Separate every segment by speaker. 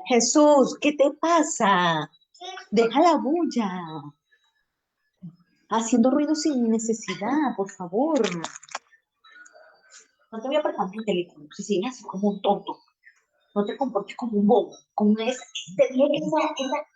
Speaker 1: Jesús, ¿qué te pasa? Deja la bulla. Haciendo ruido sin necesidad, por favor. No te voy a prestar mi teléfono. Si sigues así como un tonto, no te comportes como un bobo. Como esa, te dije que esa.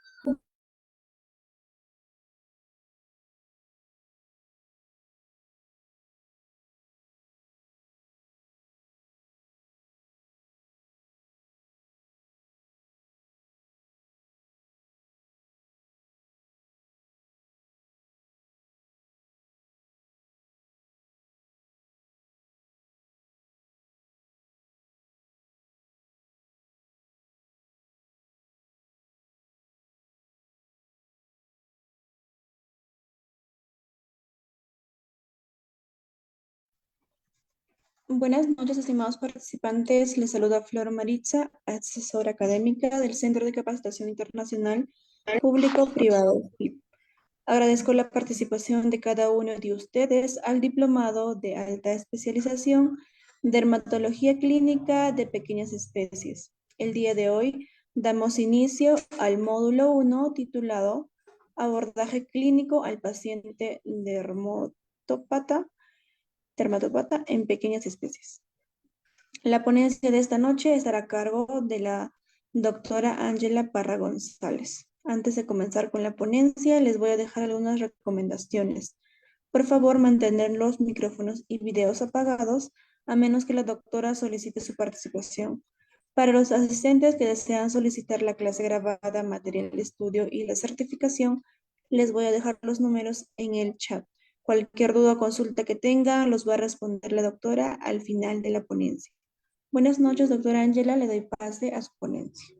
Speaker 2: Buenas noches, estimados participantes. Les saluda Flor Maritza, asesora académica del Centro de Capacitación Internacional Público-Privado. Agradezco la participación de cada uno de ustedes al diplomado de alta especialización Dermatología Clínica de Pequeñas Especies. El día de hoy damos inicio al módulo 1 titulado Abordaje clínico al paciente dermatópata en pequeñas especies. La ponencia de esta noche estará a cargo de la doctora Ángela Parra González. Antes de comenzar con la ponencia, les voy a dejar algunas recomendaciones. Por favor, mantener los micrófonos y videos apagados, a menos que la doctora solicite su participación. Para los asistentes que desean solicitar la clase grabada, material de estudio y la certificación, les voy a dejar los números en el chat. Cualquier duda o consulta que tengan, los va a responder la doctora al final de la ponencia. Buenas noches, doctora Ángela. Le doy pase a su ponencia.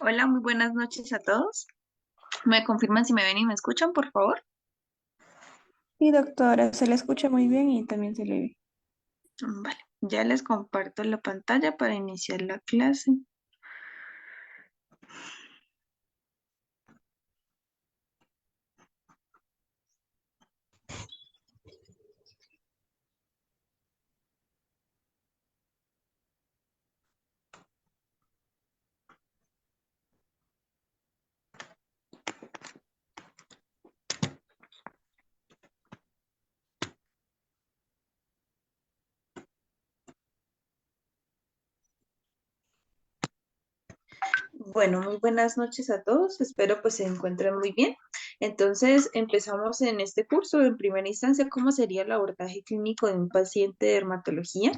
Speaker 3: Hola, muy buenas noches a todos. ¿Me confirman si me ven y me escuchan, por favor?
Speaker 2: Sí, doctora, se le escucha muy bien y también se le ve.
Speaker 3: Vale, ya les comparto la pantalla para iniciar la clase. Bueno, muy buenas noches a todos. Espero pues se encuentren muy bien. Entonces, empezamos en este curso. En primera instancia, ¿cómo sería el abordaje clínico de un paciente de dermatología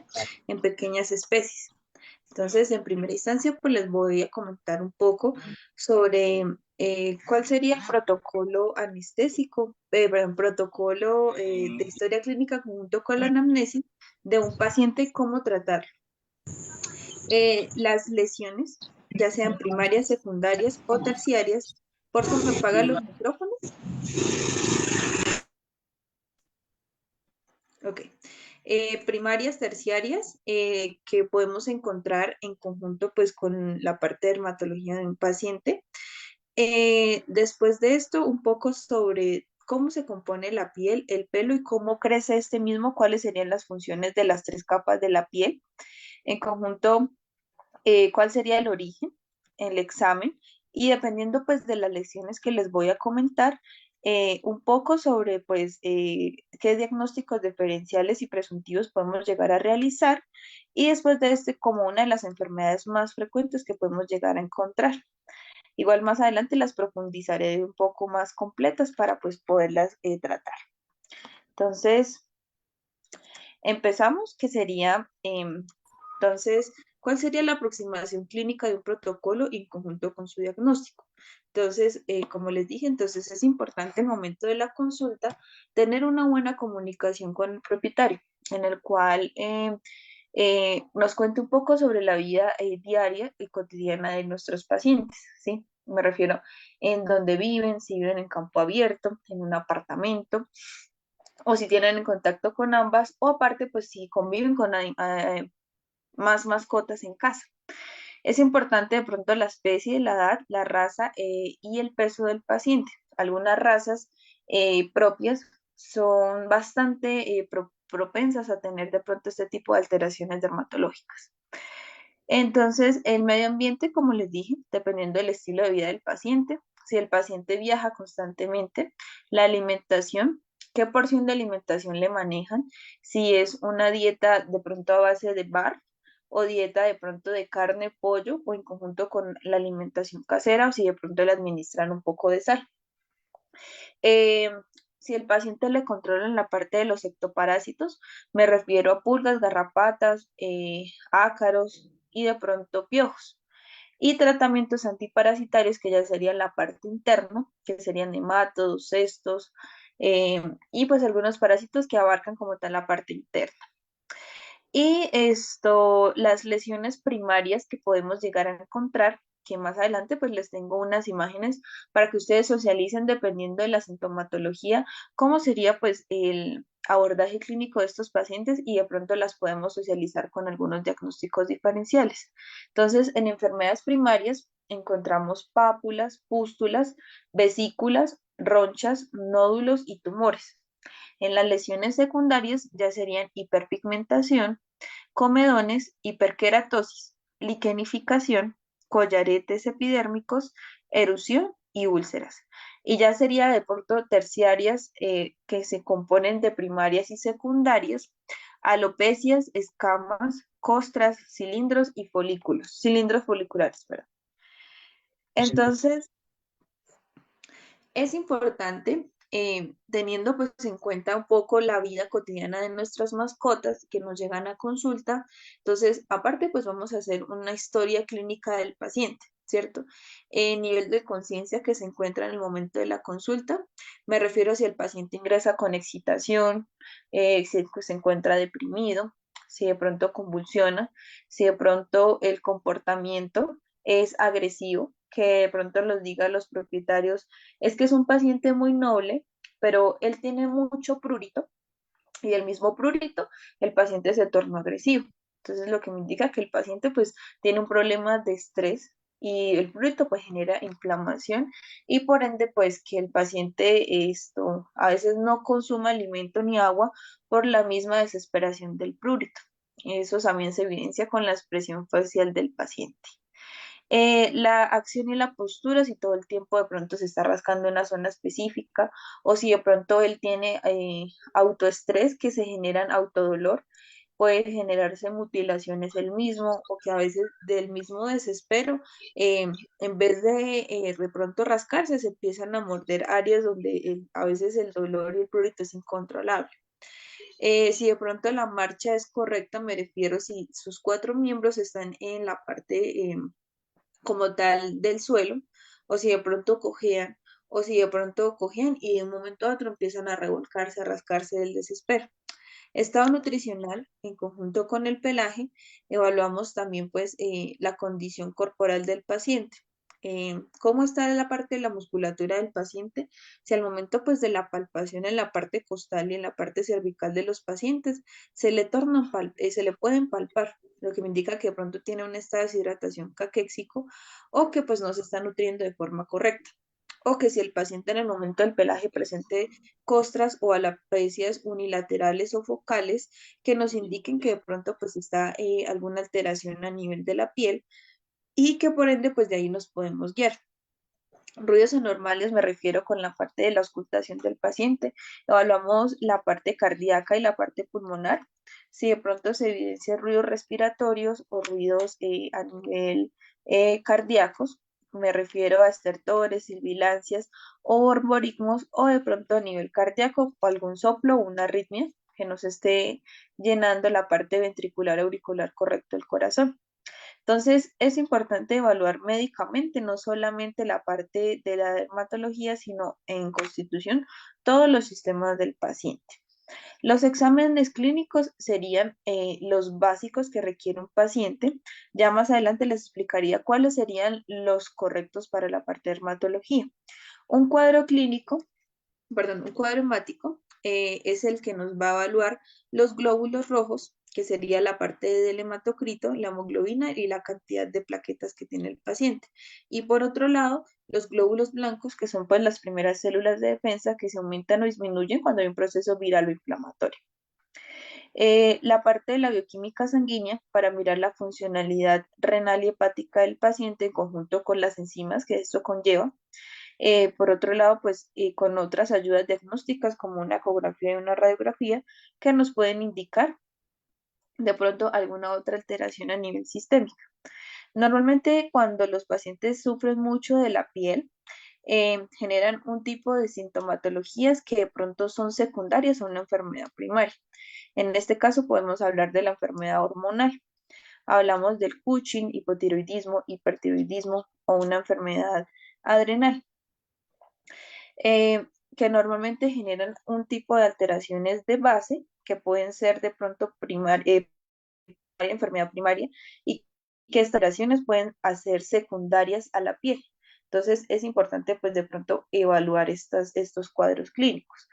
Speaker 3: en pequeñas especies? Entonces, en primera instancia, pues les voy a comentar un poco sobre cuál sería el protocolo anestésico, perdón, protocolo de historia clínica junto con la anamnesis de un paciente y cómo tratarlo. Las lesiones, ya sean primarias, secundarias o terciarias, por favor, me apaga los micrófonos. Ok. Primarias, terciarias, que podemos encontrar en conjunto pues con la parte de dermatología de un paciente. Después de esto, un poco sobre cómo se compone la piel, el pelo y cómo crece este mismo, cuáles serían las funciones de las tres capas de la piel. En conjunto, cuál sería el origen, el examen y dependiendo pues de las lecciones que les voy a comentar, un poco sobre pues qué diagnósticos diferenciales y presuntivos podemos llegar a realizar y después de este como una de las enfermedades más frecuentes que podemos llegar a encontrar. Igual más adelante las profundizaré un poco más completas para pues poderlas tratar. Entonces, empezamos, que sería, entonces, ¿cuál sería la aproximación clínica de un protocolo en conjunto con su diagnóstico? Entonces, como les dije, entonces es importante en el momento de la consulta tener una buena comunicación con el propietario, en el cual nos cuente un poco sobre la vida diaria y cotidiana de nuestros pacientes, ¿sí? Me refiero en dónde viven, si viven en campo abierto, en un apartamento, o si tienen en contacto con ambas, o aparte, pues si conviven con más mascotas en casa. Es importante de pronto la especie, la edad, la raza y el peso del paciente. Algunas razas propias son bastante propensas a tener de pronto este tipo de alteraciones dermatológicas. Entonces, el medio ambiente, como les dije, dependiendo del estilo de vida del paciente, si el paciente viaja constantemente, la alimentación, qué porción de alimentación le manejan, si es una dieta de pronto a base de bar o dieta de pronto de carne, pollo o en conjunto con la alimentación casera o si de pronto le administran un poco de sal. Eh, si el paciente le controlan la parte de los ectoparásitos, me refiero a pulgas, garrapatas, ácaros y de pronto piojos. Y tratamientos antiparasitarios, que ya serían la parte interna, que serían nematodos, cestos, y pues algunos parásitos que abarcan como tal la parte interna. Y esto, las lesiones primarias que podemos llegar a encontrar, que más adelante pues les tengo unas imágenes para que ustedes socialicen dependiendo de la sintomatología, cómo sería pues el abordaje clínico de estos pacientes y de pronto las podemos socializar con algunos diagnósticos diferenciales. Entonces, en enfermedades primarias encontramos pápulas, pústulas, vesículas, ronchas, nódulos y tumores. En las lesiones secundarias ya serían hiperpigmentación, comedones, hiperkeratosis, liquenificación, collaretes epidérmicos, erupción y úlceras. Y ya sería de pronto terciarias que se componen de primarias y secundarias, alopecias, escamas, costras, cilindros y folículos, cilindros foliculares, perdón. Entonces, es importante, teniendo pues en cuenta un poco la vida cotidiana de nuestras mascotas que nos llegan a consulta, entonces aparte pues vamos a hacer una historia clínica del paciente, ¿cierto? El nivel de conciencia que se encuentra en el momento de la consulta, me refiero a si el paciente ingresa con excitación, si pues, se encuentra deprimido, si de pronto convulsiona, si de pronto el comportamiento es agresivo, que de pronto los diga a los propietarios, es que es un paciente muy noble, pero él tiene mucho prurito y el mismo prurito, el paciente se torna agresivo. Entonces, lo que me indica que el paciente pues tiene un problema de estrés y el prurito pues genera inflamación y por ende pues que el paciente esto a veces no consuma alimento ni agua por la misma desesperación del prurito. Eso también se evidencia con la expresión facial del paciente. La acción y la postura, si todo el tiempo de pronto se está rascando una zona específica o si de pronto él tiene autoestrés que se generan autodolor, puede generarse mutilaciones él mismo o que a veces del mismo desespero, en vez de pronto rascarse, se empiezan a morder áreas donde a veces el dolor y el prurito es incontrolable. Si de pronto la marcha es correcta, me refiero si sus cuatro miembros están en la parte como tal del suelo, o si de pronto cojean, o si de pronto cojean y de un momento a otro empiezan a revolcarse, a rascarse del desespero. Estado nutricional, en conjunto con el pelaje, evaluamos también pues la condición corporal del paciente. ¿Cómo está la parte de la musculatura del paciente? Si al momento pues de la palpación en la parte costal y en la parte cervical de los pacientes se le pueden palpar, lo que me indica que de pronto tiene un estado de deshidratación caquéxico o que pues no se está nutriendo de forma correcta. O que si el paciente en el momento del pelaje presente costras o alopecias unilaterales o focales que nos indiquen que de pronto pues está alguna alteración a nivel de la piel y que por ende pues de ahí nos podemos guiar. Ruidos anormales me refiero con la parte de la auscultación del paciente. Evaluamos la parte cardíaca y la parte pulmonar. Si de pronto se evidencian ruidos respiratorios o ruidos a nivel cardíacos, me refiero a estertores, sibilancias o borborismos o de pronto a nivel cardíaco o algún soplo o una arritmia que nos esté llenando la parte ventricular auricular correcta del corazón. Entonces, es importante evaluar médicamente no solamente la parte de la dermatología, sino en constitución todos los sistemas del paciente. Los exámenes clínicos serían los básicos que requiere un paciente. Ya más adelante les explicaría cuáles serían los correctos para la parte de dermatología. Un cuadro clínico, perdón, un cuadro hemático es el que nos va a evaluar los glóbulos rojos, que sería la parte del hematocrito, la hemoglobina y la cantidad de plaquetas que tiene el paciente. Y por otro lado, los glóbulos blancos, que son pues las primeras células de defensa que se aumentan o disminuyen cuando hay un proceso viral o inflamatorio. La parte de la bioquímica sanguínea para mirar la funcionalidad renal y hepática del paciente en conjunto con las enzimas que esto conlleva. Por otro lado, pues con otras ayudas diagnósticas como una ecografía y una radiografía que nos pueden indicar de pronto alguna otra alteración a nivel sistémico. Normalmente cuando los pacientes sufren mucho de la piel, generan un tipo de sintomatologías que de pronto son secundarias a una enfermedad primaria. En este caso podemos hablar de la enfermedad hormonal. Hablamos del Cushing, hipotiroidismo, hipertiroidismo o una enfermedad adrenal. Que normalmente generan un tipo de alteraciones de base que pueden ser de pronto enfermedad primaria y que estas alteraciones pueden hacer secundarias a la piel. Entonces es importante pues de pronto evaluar estos cuadros clínicos.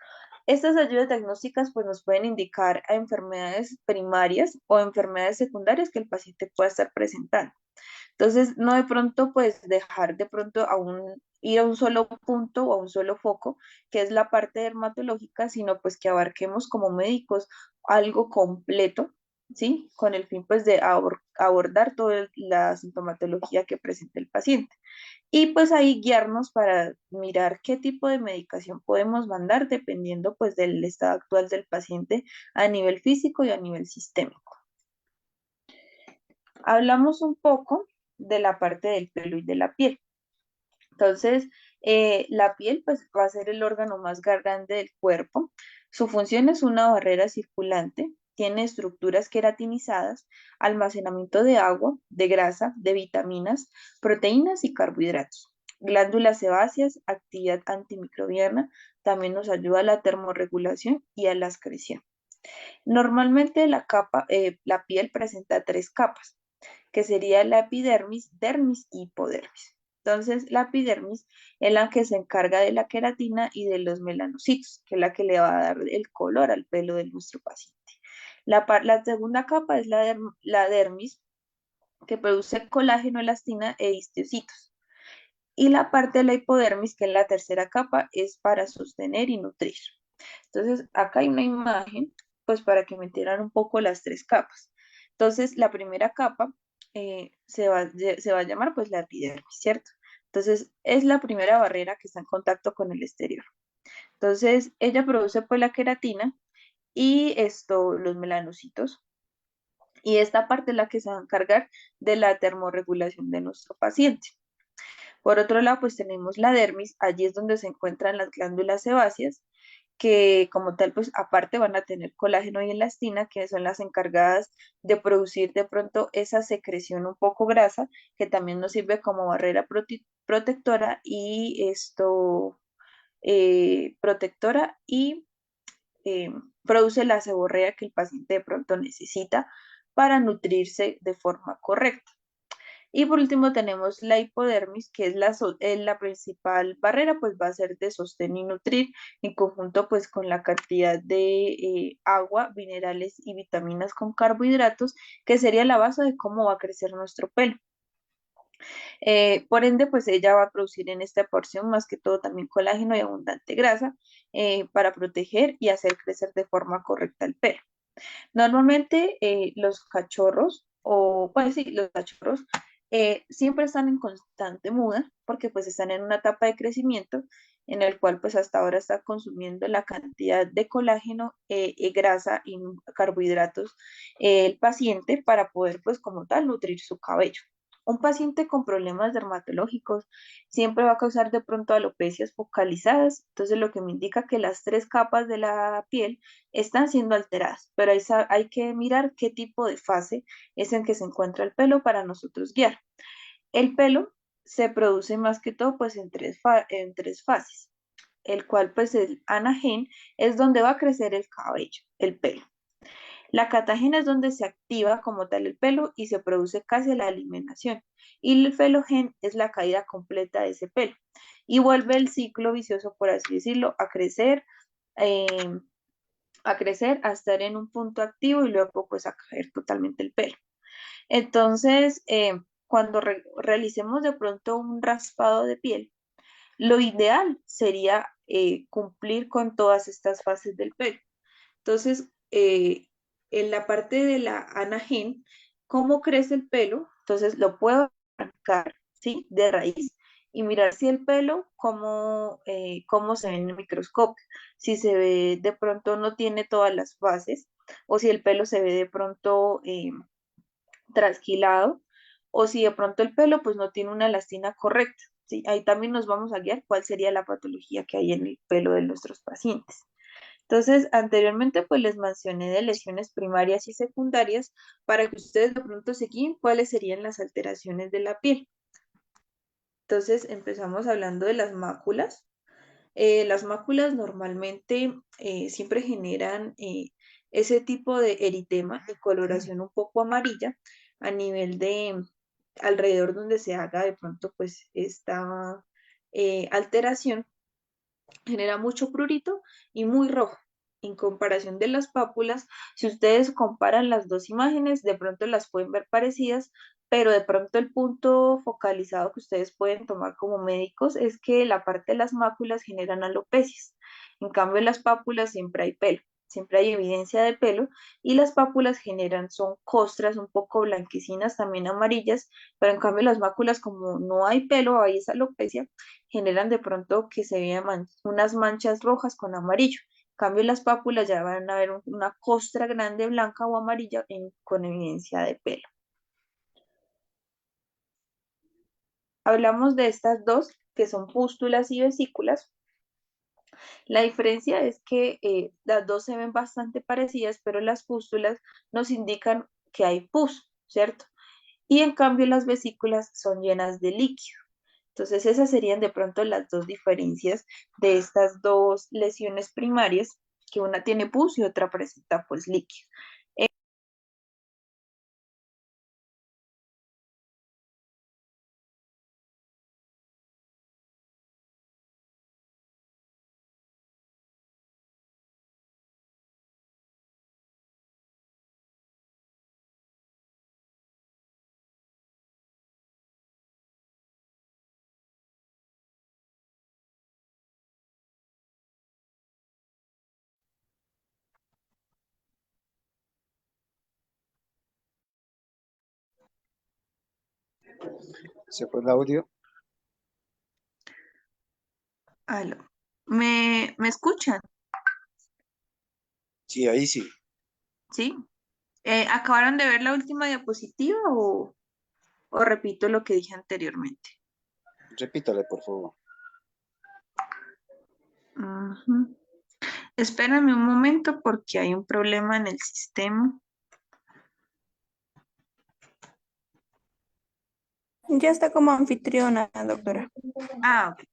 Speaker 3: Estas ayudas diagnósticas pues nos pueden indicar a enfermedades primarias o enfermedades secundarias que el paciente pueda estar presentando. Entonces, no de pronto, pues dejar de pronto ir a un solo punto o a un solo foco, que es la parte dermatológica, sino pues que abarquemos como médicos algo completo, ¿sí? Con el fin pues de abordar toda la sintomatología que presenta el paciente. Y pues ahí guiarnos para mirar qué tipo de medicación podemos mandar dependiendo pues del estado actual del paciente a nivel físico y a nivel sistémico. Hablamos un poco de la parte del pelo y de la piel. Entonces, la piel pues va a ser el órgano más grande del cuerpo. Su función es una barrera circulante, tiene estructuras queratinizadas, almacenamiento de agua, de grasa, de vitaminas, proteínas y carbohidratos. Glándulas sebáceas, actividad antimicrobiana, también nos ayuda a la termorregulación y a la excreción. Normalmente la piel presenta tres capas, que sería la epidermis, dermis y hipodermis. Entonces, la epidermis es la que se encarga de la queratina y de los melanocitos, que es la que le va a dar el color al pelo de nuestro paciente. La segunda capa es la dermis, que produce colágeno, elastina e histocitos. Y la parte de la hipodermis, que es la tercera capa, es para sostener y nutrir. Entonces, acá hay una imagen, pues para que me entiendan un poco las tres capas. Entonces, la primera capa se va a llamar pues la epidermis, ¿cierto? Entonces, es la primera barrera que está en contacto con el exterior. Entonces, ella produce pues la queratina y los melanocitos. Y esta parte es la que se va a encargar de la termorregulación de nuestro paciente. Por otro lado, pues tenemos la dermis, allí es donde se encuentran las glándulas sebáceas, que como tal, pues aparte van a tener colágeno y elastina, que son las encargadas de producir de pronto esa secreción un poco grasa, que también nos sirve como barrera protectora y protectora y produce la seborrea que el paciente de pronto necesita para nutrirse de forma correcta. Y por último tenemos la hipodermis, que es la principal barrera, pues va a ser de sostén y nutrir en conjunto pues con la cantidad de agua, minerales y vitaminas con carbohidratos, que sería la base de cómo va a crecer nuestro pelo. Por ende, pues ella va a producir en esta porción más que todo también colágeno y abundante grasa para proteger y hacer crecer de forma correcta el pelo. Normalmente los cachorros, o pues sí, los cachorros siempre están en constante muda porque pues están en una etapa de crecimiento en el cual pues hasta ahora está consumiendo la cantidad de colágeno, grasa y carbohidratos el paciente para poder pues como tal nutrir su cabello. Un paciente con problemas dermatológicos siempre va a causar de pronto alopecias focalizadas, entonces lo que me indica que las tres capas de la piel están siendo alteradas, pero hay que mirar qué tipo de fase es en que se encuentra el pelo para nosotros guiar. El pelo se produce más que todo pues en tres fases, el cual pues el anagen es donde va a crecer el cabello, el pelo. La catagena es donde se activa como tal el pelo y se produce casi la eliminación. Y el felogen es la caída completa de ese pelo. Y vuelve el ciclo vicioso, por así decirlo, eh, a crecer, a estar en un punto activo y luego pues a caer totalmente el pelo. Entonces, cuando realicemos de pronto un raspado de piel, lo ideal sería cumplir con todas estas fases del pelo. Entonces, en la parte de la anagen, ¿cómo crece el pelo? Entonces lo puedo arrancar, ¿sí? De raíz y mirar si el pelo, cómo se ve en el microscopio. Si se ve de pronto no tiene todas las fases o si el pelo se ve de pronto trasquilado o si de pronto el pelo pues no tiene una elastina correcta. ¿Sí? Ahí también nos vamos a guiar cuál sería la patología que hay en el pelo de nuestros pacientes. Entonces, anteriormente pues les mencioné de lesiones primarias y secundarias para que ustedes de pronto se guíen cuáles serían las alteraciones de la piel. Entonces, empezamos hablando de las máculas. Las máculas normalmente siempre generan ese tipo de eritema y coloración un poco amarilla a nivel de alrededor donde se haga de pronto pues esta alteración genera mucho prurito y muy rojo. En comparación de las pápulas, si ustedes comparan las dos imágenes, de pronto las pueden ver parecidas, pero de pronto el punto focalizado que ustedes pueden tomar como médicos es que la parte de las máculas generan alopecias. En cambio, en las pápulas siempre hay pelo, siempre hay evidencia de pelo y las pápulas son costras un poco blanquecinas, también amarillas, pero en cambio las máculas como no hay pelo, hay esa alopecia, generan de pronto que se vean unas manchas rojas con amarillo. En cambio, las pápulas ya van a ver una costra grande blanca o amarilla con evidencia de pelo. Hablamos de estas dos, que son pústulas y vesículas. La diferencia es que las dos se ven bastante parecidas, pero las pústulas nos indican que hay pus, ¿cierto? Y en cambio las vesículas son llenas de líquido. Entonces esas serían de pronto las dos diferencias de estas dos lesiones primarias, que una tiene pus y otra presenta pues líquido.
Speaker 4: Se fue el audio.
Speaker 3: Aló. ¿Me escuchan?
Speaker 4: Sí, ahí sí.
Speaker 3: ¿Sí? ¿Acabaron de ver la última diapositiva o repito lo que dije anteriormente?
Speaker 4: Repítale, por favor.
Speaker 3: Ujú. Espérame un momento porque hay un problema en el sistema.
Speaker 2: Ya está como anfitriona, doctora.
Speaker 3: Ah, ok.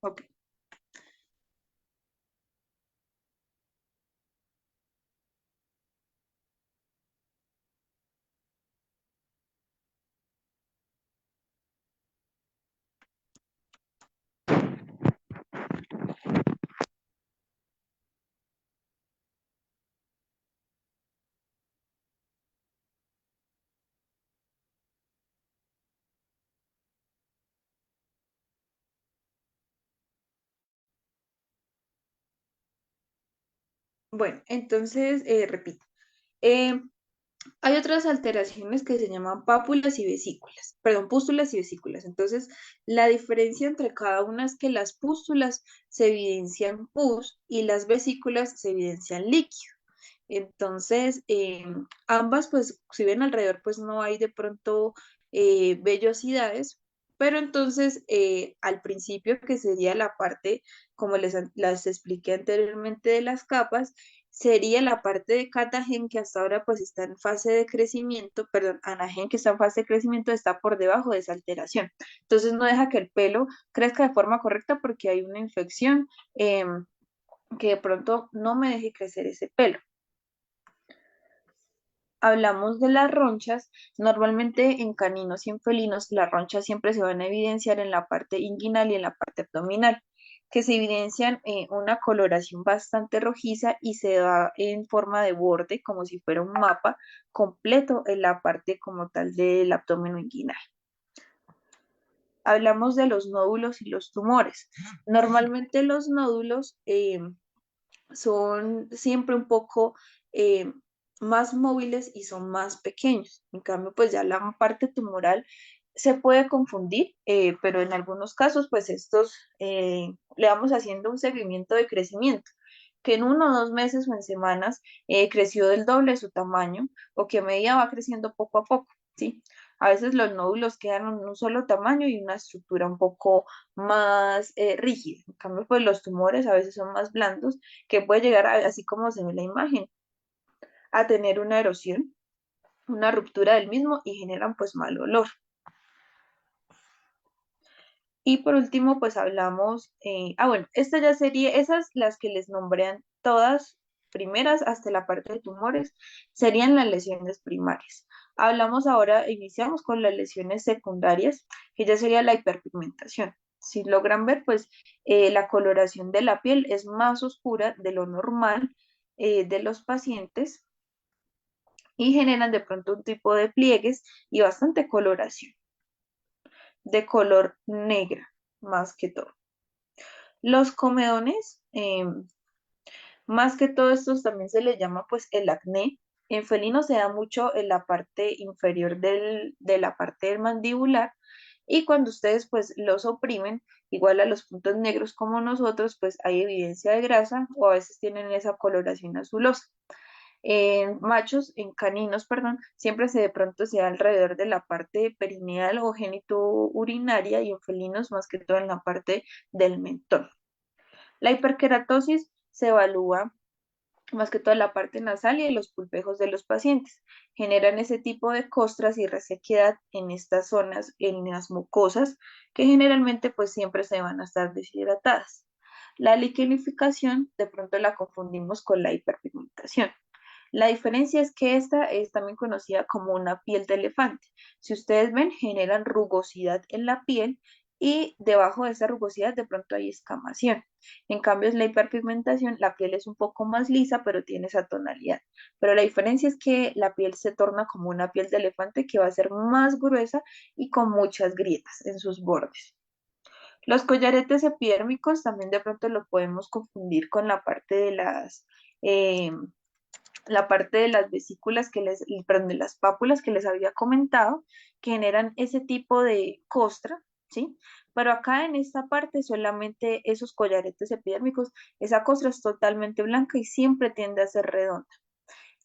Speaker 3: Ok. Bueno, entonces, repito. Eh, Hay otras alteraciones que se llaman pápulas y vesículas, perdón, pústulas y vesículas. Entonces, la diferencia entre cada una es que las pústulas se evidencian pus y las vesículas se evidencian líquido. Entonces, ambas, pues, si ven alrededor, pues no hay de pronto vellosidades, pero entonces, al principio, que sería la parte, como las expliqué anteriormente, de las capas, sería la parte de catagen que hasta ahora pues está en fase de crecimiento, perdón, anagen que está en fase de crecimiento, está por debajo de esa alteración. Entonces no deja que el pelo crezca de forma correcta porque hay una infección que de pronto no me deje crecer ese pelo. Hablamos de las ronchas, normalmente en caninos y en felinos las ronchas siempre se van a evidenciar en la parte inguinal y en la parte abdominal, que se evidencian una coloración bastante rojiza y se da en forma de borde, como si fuera un mapa completo en la parte como tal del abdomen inguinal. Hablamos de los nódulos y los tumores. Normalmente los nódulos son siempre un poco más móviles y son más pequeños. En cambio, pues ya la parte tumoral se puede confundir, pero en algunos casos, pues estos le vamos haciendo un seguimiento de crecimiento, que en 1 o 2 meses o en semanas creció del doble de su tamaño o que a medida va creciendo poco a poco, ¿sí? A veces los nódulos quedan en un solo tamaño y una estructura un poco más rígida. En cambio, pues los tumores a veces son más blandos que puede llegar, así como se ve en la imagen, a tener una erosión, una ruptura del mismo y generan pues mal olor. Y por último, pues hablamos, bueno, esta ya sería, esas las que les nombrean todas primeras hasta la parte de tumores, serían las lesiones primarias. Hablamos ahora, iniciamos con las lesiones secundarias, que ya sería la hiperpigmentación. Si logran ver, pues la coloración de la piel es más oscura de lo normal de los pacientes y generan de pronto un tipo de pliegues y bastante coloración, de color negra, más que todo. Los comedones, más que todo estos también se les llama pues el acné. En felino se da mucho en la parte inferior de la parte del mandibular y cuando ustedes pues los oprimen, igual a los puntos negros como nosotros, pues hay evidencia de grasa o a veces tienen esa coloración azulosa. En machos, en caninos, perdón, siempre se de pronto se da alrededor de la parte perineal o genitourinaria y en felinos más que todo en la parte del mentón. La hiperkeratosis se evalúa más que todo en la parte nasal y en los pulpejos de los pacientes. Generan ese tipo de costras y resequedad en estas zonas, en las mucosas, que generalmente pues siempre se van a estar deshidratadas. La liquenificación de pronto la confundimos con la hiperpigmentación. La diferencia es que esta es también conocida como una piel de elefante. Si ustedes ven, generan rugosidad en la piel y debajo de esa rugosidad de pronto hay escamación. En cambio, es la hiperpigmentación, la piel es un poco más lisa, pero tiene esa tonalidad. Pero la diferencia es que la piel se torna como una piel de elefante que va a ser más gruesa y con muchas grietas en sus bordes. Los collaretes epidérmicos también de pronto lo podemos confundir con la parte de las la parte de las vesículas perdón, de las pápulas que les había comentado, que generan ese tipo de costra, ¿sí? Pero acá en esta parte solamente esos collaretes epidérmicos, esa costra es totalmente blanca y siempre tiende a ser redonda.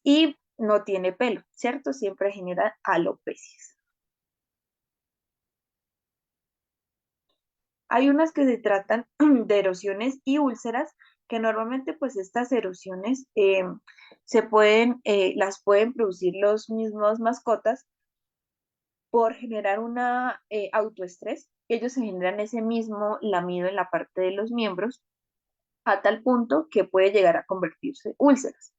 Speaker 3: Y no tiene pelo, ¿cierto? Siempre genera alopecias. Hay unas que se tratan de erosiones y úlceras, que normalmente pues estas erosiones las pueden producir los mismos mascotas por generar una autoestrés. Ellos se generan ese mismo lamido en la parte de los miembros a tal punto que puede llegar a convertirse en úlceras.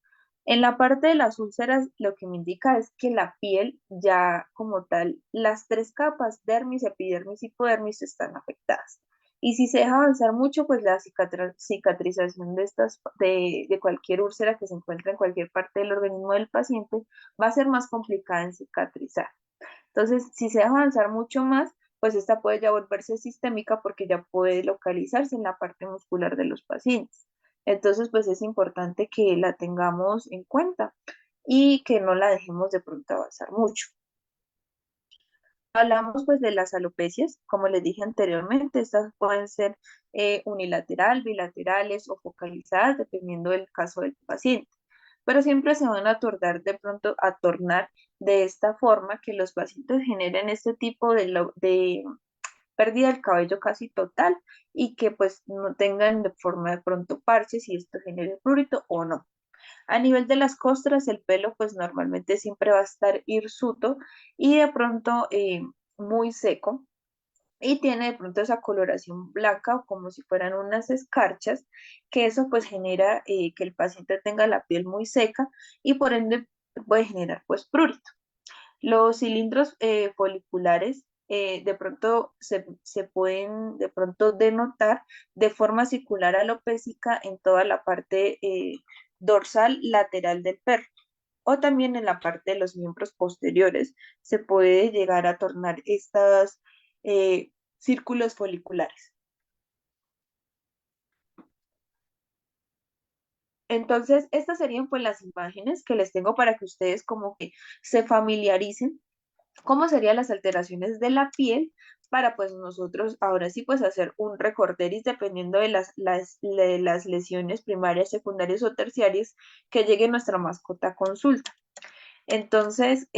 Speaker 3: En la parte de las úlceras, lo que me indica es que la piel ya como tal, las tres capas, dermis, epidermis y hipodermis, están afectadas. Y si se deja avanzar mucho, pues la cicatrización de cualquier úlcera que se encuentre en cualquier parte del organismo del paciente va a ser más complicada en cicatrizar. Entonces, si se deja avanzar mucho más, pues esta puede ya volverse sistémica porque ya puede localizarse en la parte muscular de los pacientes. Entonces, pues es importante que la tengamos en cuenta y que no la dejemos de pronto avanzar mucho. Hablamos pues de las alopecias, como les dije anteriormente, estas pueden ser unilateral, bilaterales o focalizadas, dependiendo del caso del paciente. Pero siempre se van a tornar de esta forma que los pacientes generen este tipo de pérdida del cabello casi total y que pues no tengan de forma de pronto parches si esto genera prurito o no. A nivel de las costras, el pelo pues normalmente siempre va a estar hirsuto y de pronto muy seco y tiene de pronto esa coloración blanca o como si fueran unas escarchas, que eso pues genera que el paciente tenga la piel muy seca y por ende puede generar pues prurito. Los cilindros foliculares de pronto se pueden de pronto denotar de forma circular alopécica en toda la parte dorsal lateral del perro o también en la parte de los miembros posteriores se puede llegar a tornar estos círculos foliculares. Entonces, estas serían pues las imágenes que les tengo para que ustedes como que se familiaricen cómo serían las alteraciones de la piel para pues nosotros ahora sí pues hacer un recorderis dependiendo de las lesiones primarias, secundarias o terciarias que llegue nuestra mascota a consulta. Entonces,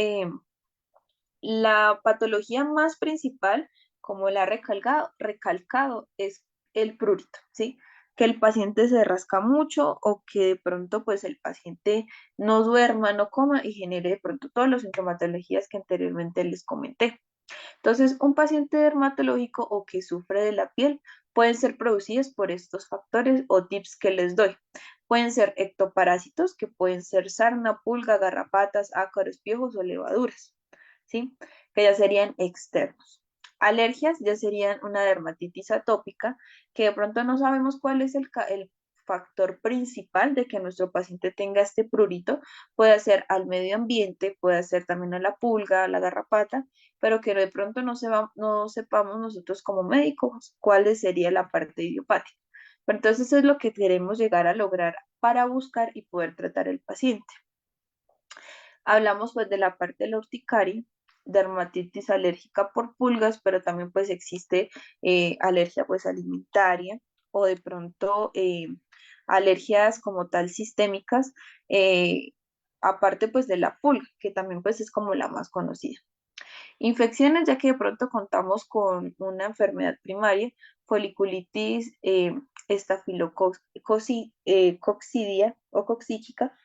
Speaker 3: la patología más principal, como la recalcado, es el prurito, ¿sí? Que el paciente se rasca mucho o que de pronto pues el paciente no duerma, no coma y genere de pronto todas las sintomatologías que anteriormente les comenté. Entonces, un paciente dermatológico o que sufre de la piel pueden ser producidos por estos factores o tips que les doy. Pueden ser ectoparásitos, que pueden ser sarna, pulga, garrapatas, ácaros, piojos o levaduras, ¿sí? Que ya serían externos. Alergias ya serían una dermatitis atópica, que de pronto no sabemos cuál es el factor principal de que nuestro paciente tenga este prurito. Puede ser al medio ambiente, puede ser también a la pulga, a la garrapata, pero que de pronto no sepamos nosotros como médicos cuál sería la parte idiopática. Pero entonces es lo que queremos llegar a lograr para buscar y poder tratar el paciente. Hablamos pues de la parte de la urticaria, dermatitis alérgica por pulgas, pero también pues existe alergia pues alimentaria o de pronto alergias como tal sistémicas, aparte pues de la pulga, que también pues es como la más conocida. Infecciones, ya que de pronto contamos con una enfermedad primaria, foliculitis coccidia o coccígica,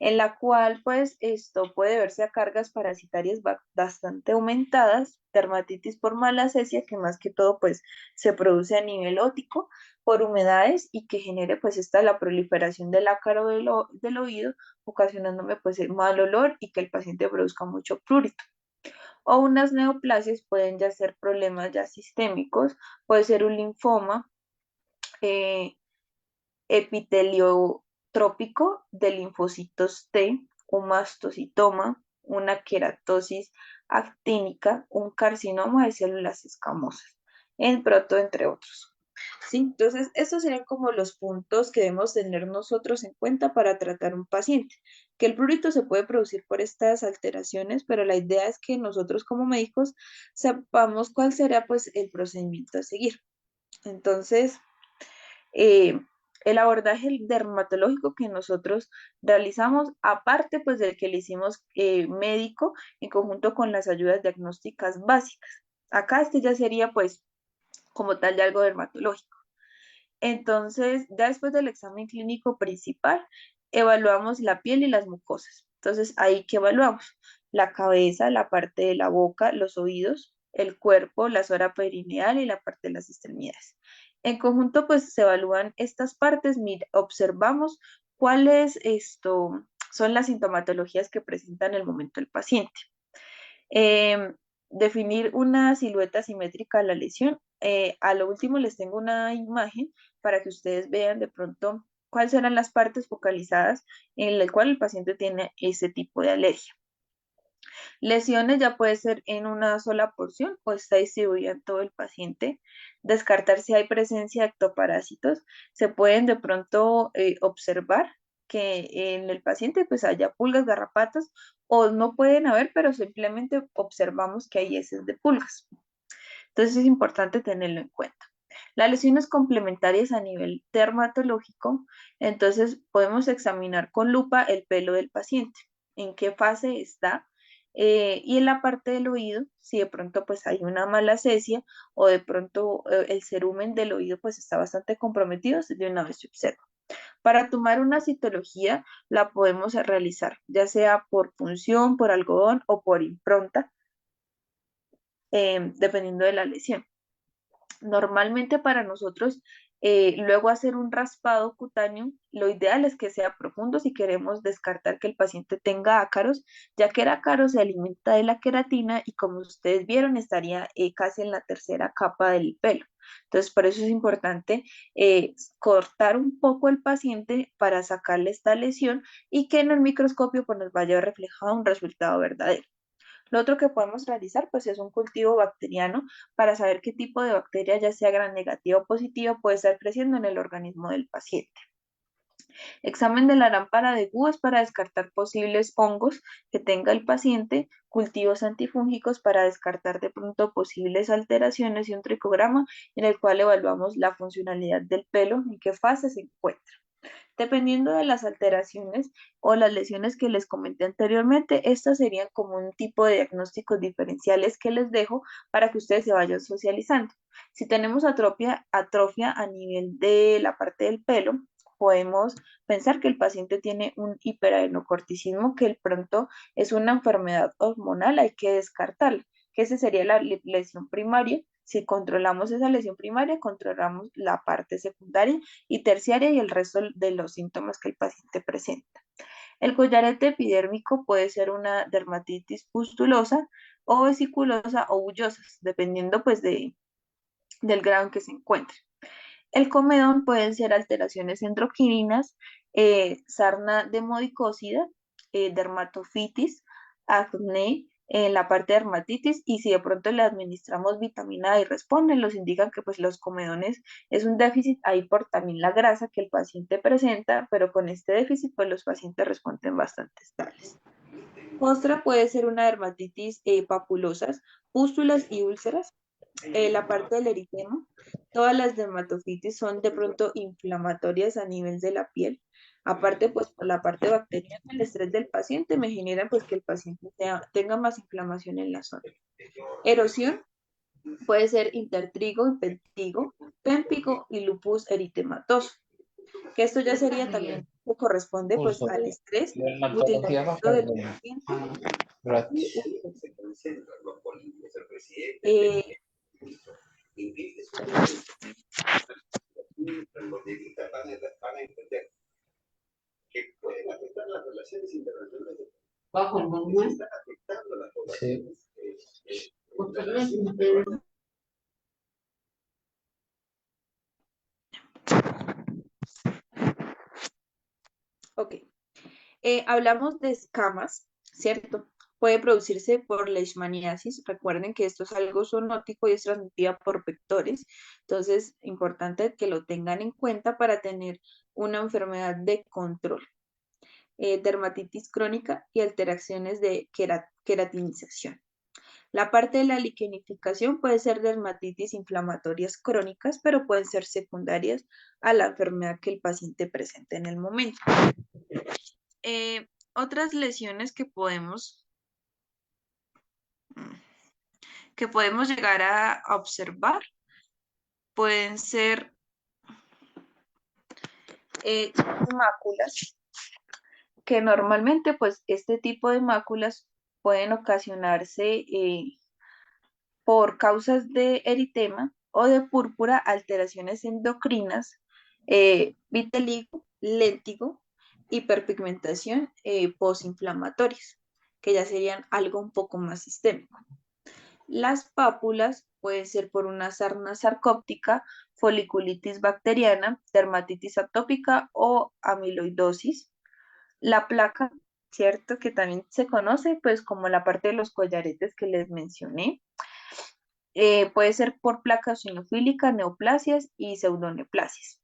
Speaker 3: en la cual pues esto puede verse a cargas parasitarias bastante aumentadas, dermatitis por malacesia, que más que todo pues se produce a nivel ótico por humedades y que genere pues la proliferación del ácaro del oído, ocasionándome pues el mal olor y que el paciente produzca mucho prurito. O unas neoplasias pueden ya ser problemas ya sistémicos, puede ser un linfoma, eh, epiteliotrópico de linfocitos T, un mastocitoma, una queratosis actínica, un carcinoma de células escamosas, entre otros. ¿sí? Entonces, estos serían como los puntos que debemos tener nosotros en cuenta para tratar un paciente. Que el prurito se puede producir por estas alteraciones, pero la idea es que nosotros como médicos sepamos cuál será pues el procedimiento a seguir. Entonces, eh, el abordaje dermatológico que nosotros realizamos, aparte pues del que le hicimos médico en conjunto con las ayudas diagnósticas básicas. Acá este ya sería pues como tal de algo dermatológico. Entonces, ya después del examen clínico principal, evaluamos la piel y las mucosas. Entonces, ahí que evaluamos la cabeza, la parte de la boca, los oídos, el cuerpo, la zona perineal y la parte de las extremidades. En conjunto, pues se evalúan estas partes, observamos cuáles son las sintomatologías que presenta en el momento el paciente. Definir una silueta simétrica a la lesión. A lo último les tengo una imagen para que ustedes vean de pronto cuáles serán las partes focalizadas en las cuales el paciente tiene ese tipo de alergia. Lesiones ya puede ser en una sola porción o está distribuida en todo el paciente. Descartar si hay presencia de ectoparásitos. Se pueden de pronto observar que en el paciente pues haya pulgas, garrapatas o no pueden haber, pero simplemente observamos que hay heces de pulgas. Entonces es importante tenerlo en cuenta. Las lesiones complementarias a nivel dermatológico, entonces podemos examinar con lupa el pelo del paciente, en qué fase está, y en la parte del oído, si de pronto pues hay una malacesia o de pronto el cerumen del oído pues está bastante comprometido, de una vez se observa. Para tomar una citología la podemos realizar, ya sea por punción, por algodón o por impronta, dependiendo de la lesión. Normalmente para nosotros, luego hacer un raspado cutáneo, lo ideal es que sea profundo si queremos descartar que el paciente tenga ácaros, ya que el ácaro se alimenta de la queratina y como ustedes vieron estaría casi en la tercera capa del pelo. Entonces, por eso es importante cortar un poco el paciente para sacarle esta lesión y que en el microscopio pues, nos vaya reflejado un resultado verdadero. Lo otro que podemos realizar pues es un cultivo bacteriano para saber qué tipo de bacteria, ya sea gram negativa o positiva, puede estar creciendo en el organismo del paciente. Examen de la lámpara de Gu para descartar posibles hongos que tenga el paciente, cultivos antifúngicos para descartar de pronto posibles alteraciones y un tricograma en el cual evaluamos la funcionalidad del pelo, en qué fase se encuentra. Dependiendo de las alteraciones o las lesiones que les comenté anteriormente, estas serían como un tipo de diagnósticos diferenciales que les dejo para que ustedes se vayan socializando. Si tenemos atrofia a nivel de la parte del pelo, podemos pensar que el paciente tiene un hiperadenocorticismo, que de pronto es una enfermedad hormonal, hay que descartarla, que esa sería la lesión primaria. Si controlamos esa lesión primaria, controlamos la parte secundaria y terciaria y el resto de los síntomas que el paciente presenta. El collarete epidérmico puede ser una dermatitis pustulosa o vesiculosa o bullosa, dependiendo pues del grado en que se encuentre. El comedón pueden ser alteraciones endocrinas, sarna demodicócida, dermatofitis, acné, en la parte de dermatitis, y si de pronto le administramos vitamina A y responden, nos indican que pues los comedones es un déficit ahí por también la grasa que el paciente presenta, pero con este déficit pues los pacientes responden bastante estables. Otra puede ser una dermatitis papulosas, pústulas y úlceras. La parte del eritema, todas las dermatofitis son de pronto inflamatorias a nivel de la piel. Aparte, pues por la parte bacteriana, el estrés del paciente me genera pues que el paciente tenga más inflamación en la zona. Erosión puede ser intertrigo, impetigo, pémpico y lupus eritematoso. Que esto ya sería también que corresponde pues al estrés, utilizamiento del paciente.
Speaker 5: Bajo el normal. Sí.
Speaker 3: Ok. Hablamos de escamas, ¿cierto? puede producirse por leishmaniasis. Recuerden que esto es algo zoonótico y es transmitida por vectores. Entonces, importante que lo tengan en cuenta para tener una enfermedad de control. Dermatitis crónica y alteraciones de queratinización. La parte de la liquenificación puede ser dermatitis inflamatorias crónicas, pero pueden ser secundarias a la enfermedad que el paciente presenta en el momento. Otras lesiones que podemos llegar a observar pueden ser máculas, que normalmente pues este tipo de máculas pueden ocasionarse por causas de eritema o de púrpura, alteraciones endocrinas, vitiligo, léntigo, hiperpigmentación postinflamatorias, que ya serían algo un poco más sistémico. Las pápulas pueden ser por una sarna sarcóptica, foliculitis bacteriana, dermatitis atópica o amiloidosis. La placa, ¿cierto? Que también se conoce pues como la parte de los collaretes que les mencioné. Puede ser por placa eosinofílica, neoplasias y pseudoneoplasias.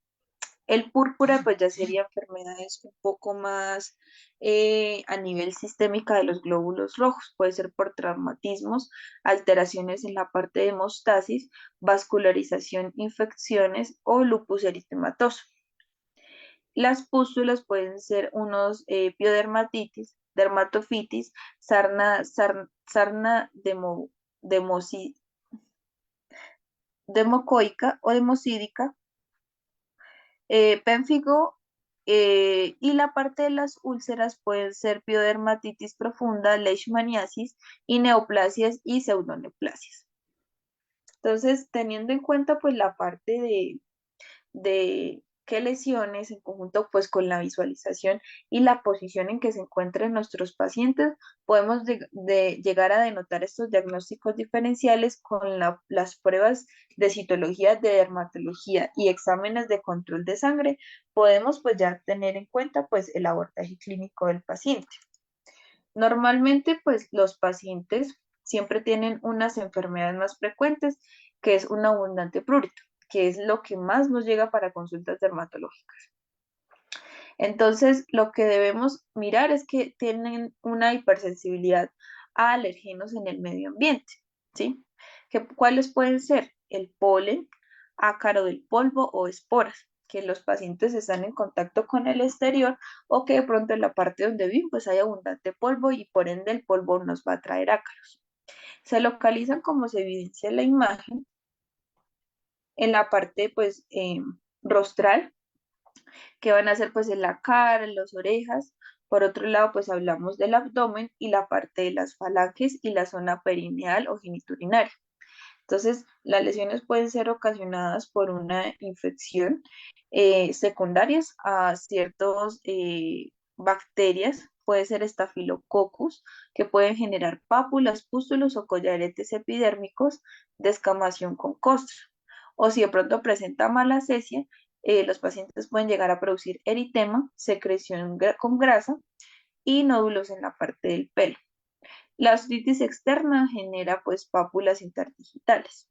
Speaker 3: El púrpura pues ya sería enfermedades un poco más a nivel sistémica de los glóbulos rojos. Puede ser por traumatismos, alteraciones en la parte de hemostasis, vascularización, infecciones o lupus eritematoso. Las pústulas pueden ser unos piodermatitis, dermatofitis, sarna democoica o democídica, pénfigo, y la parte de las úlceras pueden ser piodermatitis profunda, leishmaniasis y neoplasias y pseudoneoplasias. Entonces, teniendo en cuenta pues la parte de qué lesiones en conjunto pues con la visualización y la posición en que se encuentran nuestros pacientes, podemos llegar a denotar estos diagnósticos diferenciales con las pruebas de citología, de dermatología y exámenes de control de sangre. Podemos pues ya tener en cuenta pues el abordaje clínico del paciente. Normalmente pues los pacientes siempre tienen unas enfermedades más frecuentes, que es un abundante prurito, que es lo que más nos llega para consultas dermatológicas. Entonces, lo que debemos mirar es que tienen una hipersensibilidad a alergenos en el medio ambiente, ¿sí? ¿Cuáles pueden ser? El polen, ácaro del polvo o esporas, que los pacientes están en contacto con el exterior o que de pronto en la parte donde viven pues hay abundante polvo y por ende el polvo nos va a traer ácaros. Se localizan como se evidencia en la imagen en la parte pues rostral, que van a ser pues en la cara, en las orejas. Por otro lado pues hablamos del abdomen y la parte de las falanges y la zona perineal o geniturinaria. Entonces las lesiones pueden ser ocasionadas por una infección secundarias a ciertas bacterias. Puede ser estafilococcus, que pueden generar pápulas, pústulos o collaretes epidérmicos, descamación con costra. O si de pronto presenta malacesia, los pacientes pueden llegar a producir eritema, secreción con grasa y nódulos en la parte del pelo. La ostitis externa genera pues pápulas interdigitales.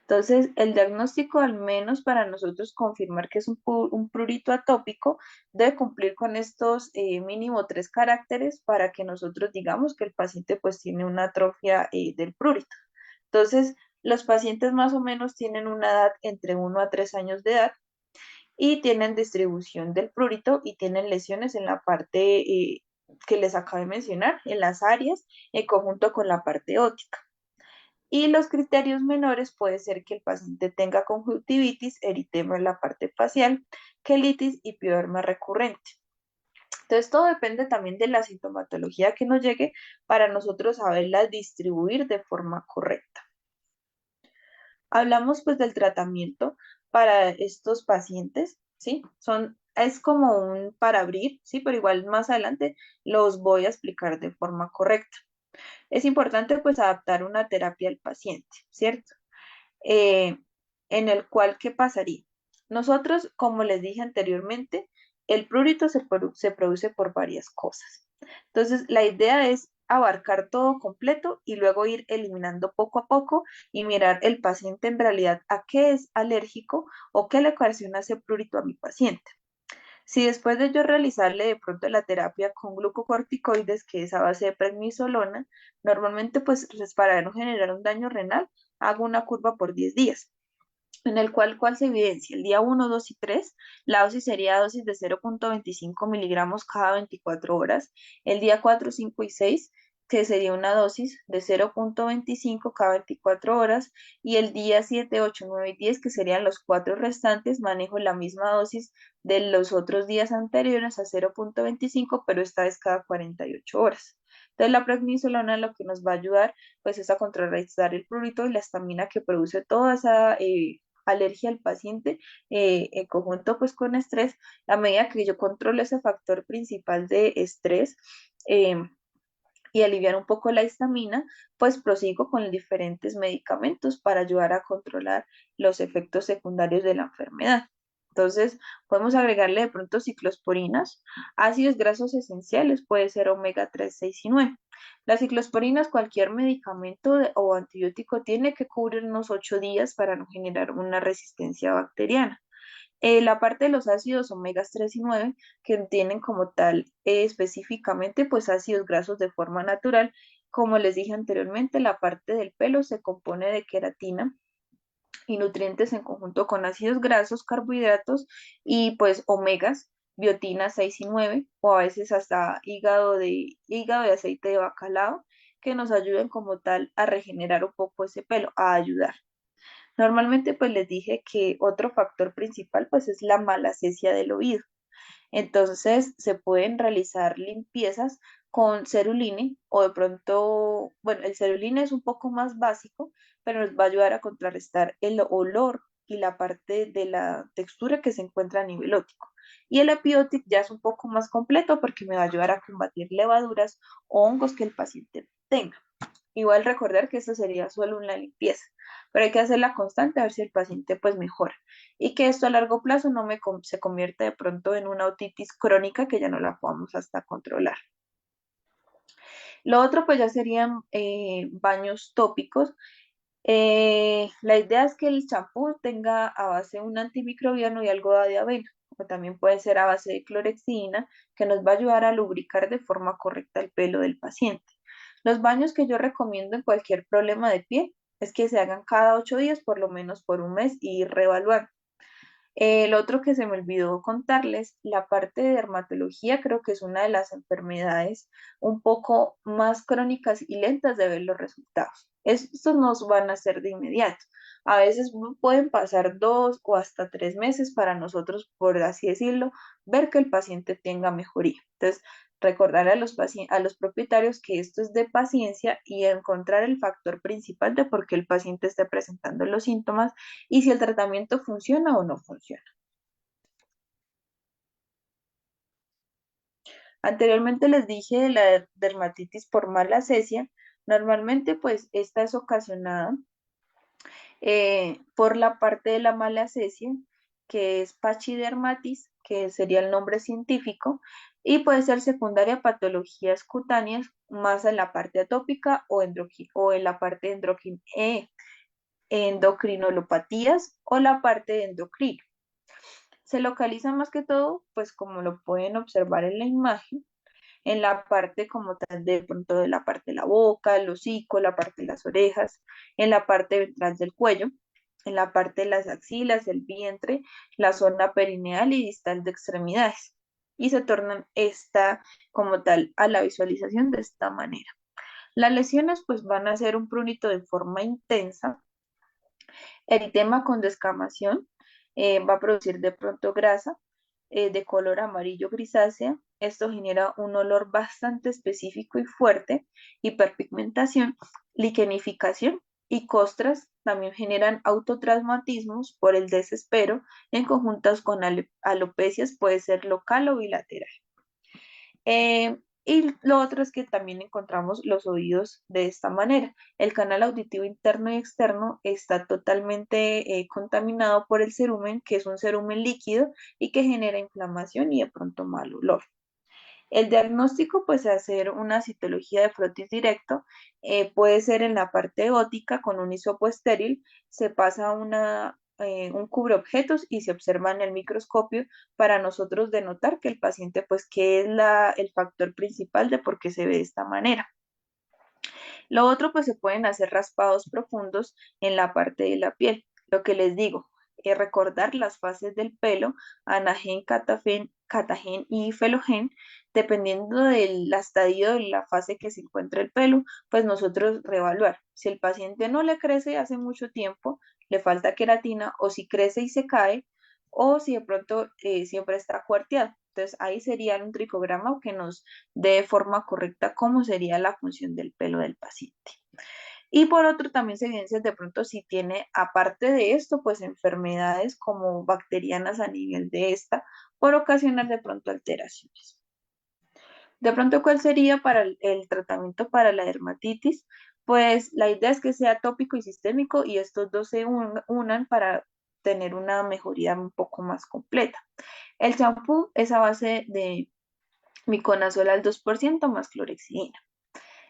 Speaker 3: Entonces, el diagnóstico, al menos para nosotros confirmar que es un prurito atópico, debe cumplir con estos mínimo 3 caracteres para que nosotros digamos que el paciente pues tiene una atrofia del prurito. Entonces, los pacientes más o menos tienen una edad entre 1 a 3 años de edad y tienen distribución del prurito y tienen lesiones en la parte que les acabo de mencionar, en las áreas, en conjunto con la parte óptica. Y los criterios menores puede ser que el paciente tenga conjuntivitis, eritema en la parte facial, quelitis y pioderma recurrente. Entonces, todo depende también de la sintomatología que nos llegue para nosotros saberla distribuir de forma correcta. Hablamos pues del tratamiento para estos pacientes, ¿sí? Es como un para abrir, ¿sí? Pero igual más adelante los voy a explicar de forma correcta. Es importante pues adaptar una terapia al paciente, ¿cierto? En el cual, ¿qué pasaría? Nosotros, como les dije anteriormente, el prurito se produce por varias cosas. Entonces, la idea es abarcar todo completo y luego ir eliminando poco a poco y mirar el paciente en realidad a qué es alérgico o qué le ocasiona ese prurito a mi paciente. Si después de yo realizarle de pronto la terapia con glucocorticoides, que es a base de prednisolona, normalmente pues para no generar un daño renal, hago una curva por 10 días, en el cual se evidencia el día 1, 2 y 3, la dosis sería dosis de 0,25 miligramos cada 24 horas, el día 4, 5 y 6, que sería una dosis de 0,25 cada 24 horas, y el día 7, 8, 9 y 10, que serían los 4 restantes, manejo la misma dosis de los otros días anteriores a 0,25, pero esta vez cada 48 horas. Entonces la prednisolona lo que nos va a ayudar pues es a contrarrestar el prurito y la histamina que produce toda esa alergia al paciente en conjunto pues con estrés. A medida que yo controlo ese factor principal de estrés y aliviar un poco la histamina, pues prosigo con diferentes medicamentos para ayudar a controlar los efectos secundarios de la enfermedad. Entonces, podemos agregarle de pronto ciclosporinas, ácidos grasos esenciales, puede ser omega 3, 6 y 9. Las ciclosporinas, cualquier medicamento o antibiótico tiene que cubrir unos 8 días para no generar una resistencia bacteriana. La parte de los ácidos omegas 3 y 9, que tienen como tal específicamente pues ácidos grasos de forma natural, como les dije anteriormente, la parte del pelo se compone de queratina y nutrientes en conjunto con ácidos grasos, carbohidratos y pues omegas, biotina 6 y 9, o a veces hasta hígado de aceite de bacalao, que nos ayuden como tal a regenerar un poco ese pelo, a ayudar. Normalmente pues les dije que otro factor principal pues es la malacesia del oído. Entonces se pueden realizar limpiezas con ceruline o de pronto, bueno, el ceruline es un poco más básico, pero nos va a ayudar a contrarrestar el olor y la parte de la textura que se encuentra a nivel óptico. Y el Epiotic ya es un poco más completo porque me va a ayudar a combatir levaduras o hongos que el paciente tenga. Igual recordar que esto sería solo una limpieza, pero hay que hacerla constante a ver si el paciente pues mejora y que esto a largo plazo no se convierta de pronto en una otitis crónica que ya no la podamos hasta controlar. Lo otro pues ya serían baños tópicos. La idea es que el champú tenga a base un antimicrobiano y algo de avena, o también puede ser a base de clorexidina, que nos va a ayudar a lubricar de forma correcta el pelo del paciente. Los baños que yo recomiendo en cualquier problema de piel es que se hagan cada 8 días, por lo menos por un mes, y ir reevaluando. El otro que se me olvidó contarles, la parte de dermatología creo que es una de las enfermedades un poco más crónicas y lentas de ver los resultados. Estos no van a ser de inmediato. A veces pueden pasar 2 o hasta 3 meses para nosotros, por así decirlo, ver que el paciente tenga mejoría. Entonces, recordar a los propietarios que esto es de paciencia y encontrar el factor principal de por qué el paciente está presentando los síntomas y si el tratamiento funciona o no funciona. Anteriormente les dije de la dermatitis por malacesia. Normalmente pues esta es ocasionada por la parte de la malacesia, que es pachydermatis, que sería el nombre científico, y puede ser secundaria a patologías cutáneas más en la parte atópica o en la parte de endocrinolopatías o la parte de endocrino. Se localiza más que todo, pues como lo pueden observar en la imagen, en la parte como tal de pronto de la parte de la boca, el hocico, la parte de las orejas, en la parte ventral del cuello, en la parte de las axilas, el vientre, la zona perineal y distal de extremidades. Y se tornan esta como tal a la visualización de esta manera. Las lesiones pues van a ser un prurito de forma intensa, eritema con descamación, va a producir de pronto grasa de color amarillo grisácea. Esto genera un olor bastante específico y fuerte, hiperpigmentación, liquenificación y costras. También generan autotraumatismos por el desespero en conjuntas con alopecias, puede ser local o bilateral. Y lo otro es que también encontramos los oídos de esta manera. El canal auditivo interno y externo está totalmente contaminado por el cerumen, que es un cerumen líquido y que genera inflamación y de pronto mal olor. El diagnóstico, pues hacer una citología de frotis directo, puede ser en la parte óptica con un hisopo estéril, se pasa un cubreobjetos y se observa en el microscopio para nosotros denotar que el paciente, pues, que es el factor principal de por qué se ve de esta manera. Lo otro, pues se pueden hacer raspados profundos en la parte de la piel. Lo que les digo, recordar las fases del pelo, anagen, catagen y felogen, dependiendo del estadio de la fase que se encuentra el pelo, pues nosotros reevaluar. Si el paciente no le crece hace mucho tiempo, le falta queratina, o si crece y se cae, o si de pronto siempre está cuarteado. Entonces ahí sería un tricograma que nos dé de forma correcta cómo sería la función del pelo del paciente. Y por otro, también se evidencia de pronto si tiene, aparte de esto, pues enfermedades como bacterianas a nivel de esta, por ocasionar de pronto alteraciones. De pronto, ¿cuál sería para el tratamiento para la dermatitis? Pues la idea es que sea tópico y sistémico y estos dos se unan para tener una mejoría un poco más completa. El champú es a base de miconazol al 2% más clorexidina.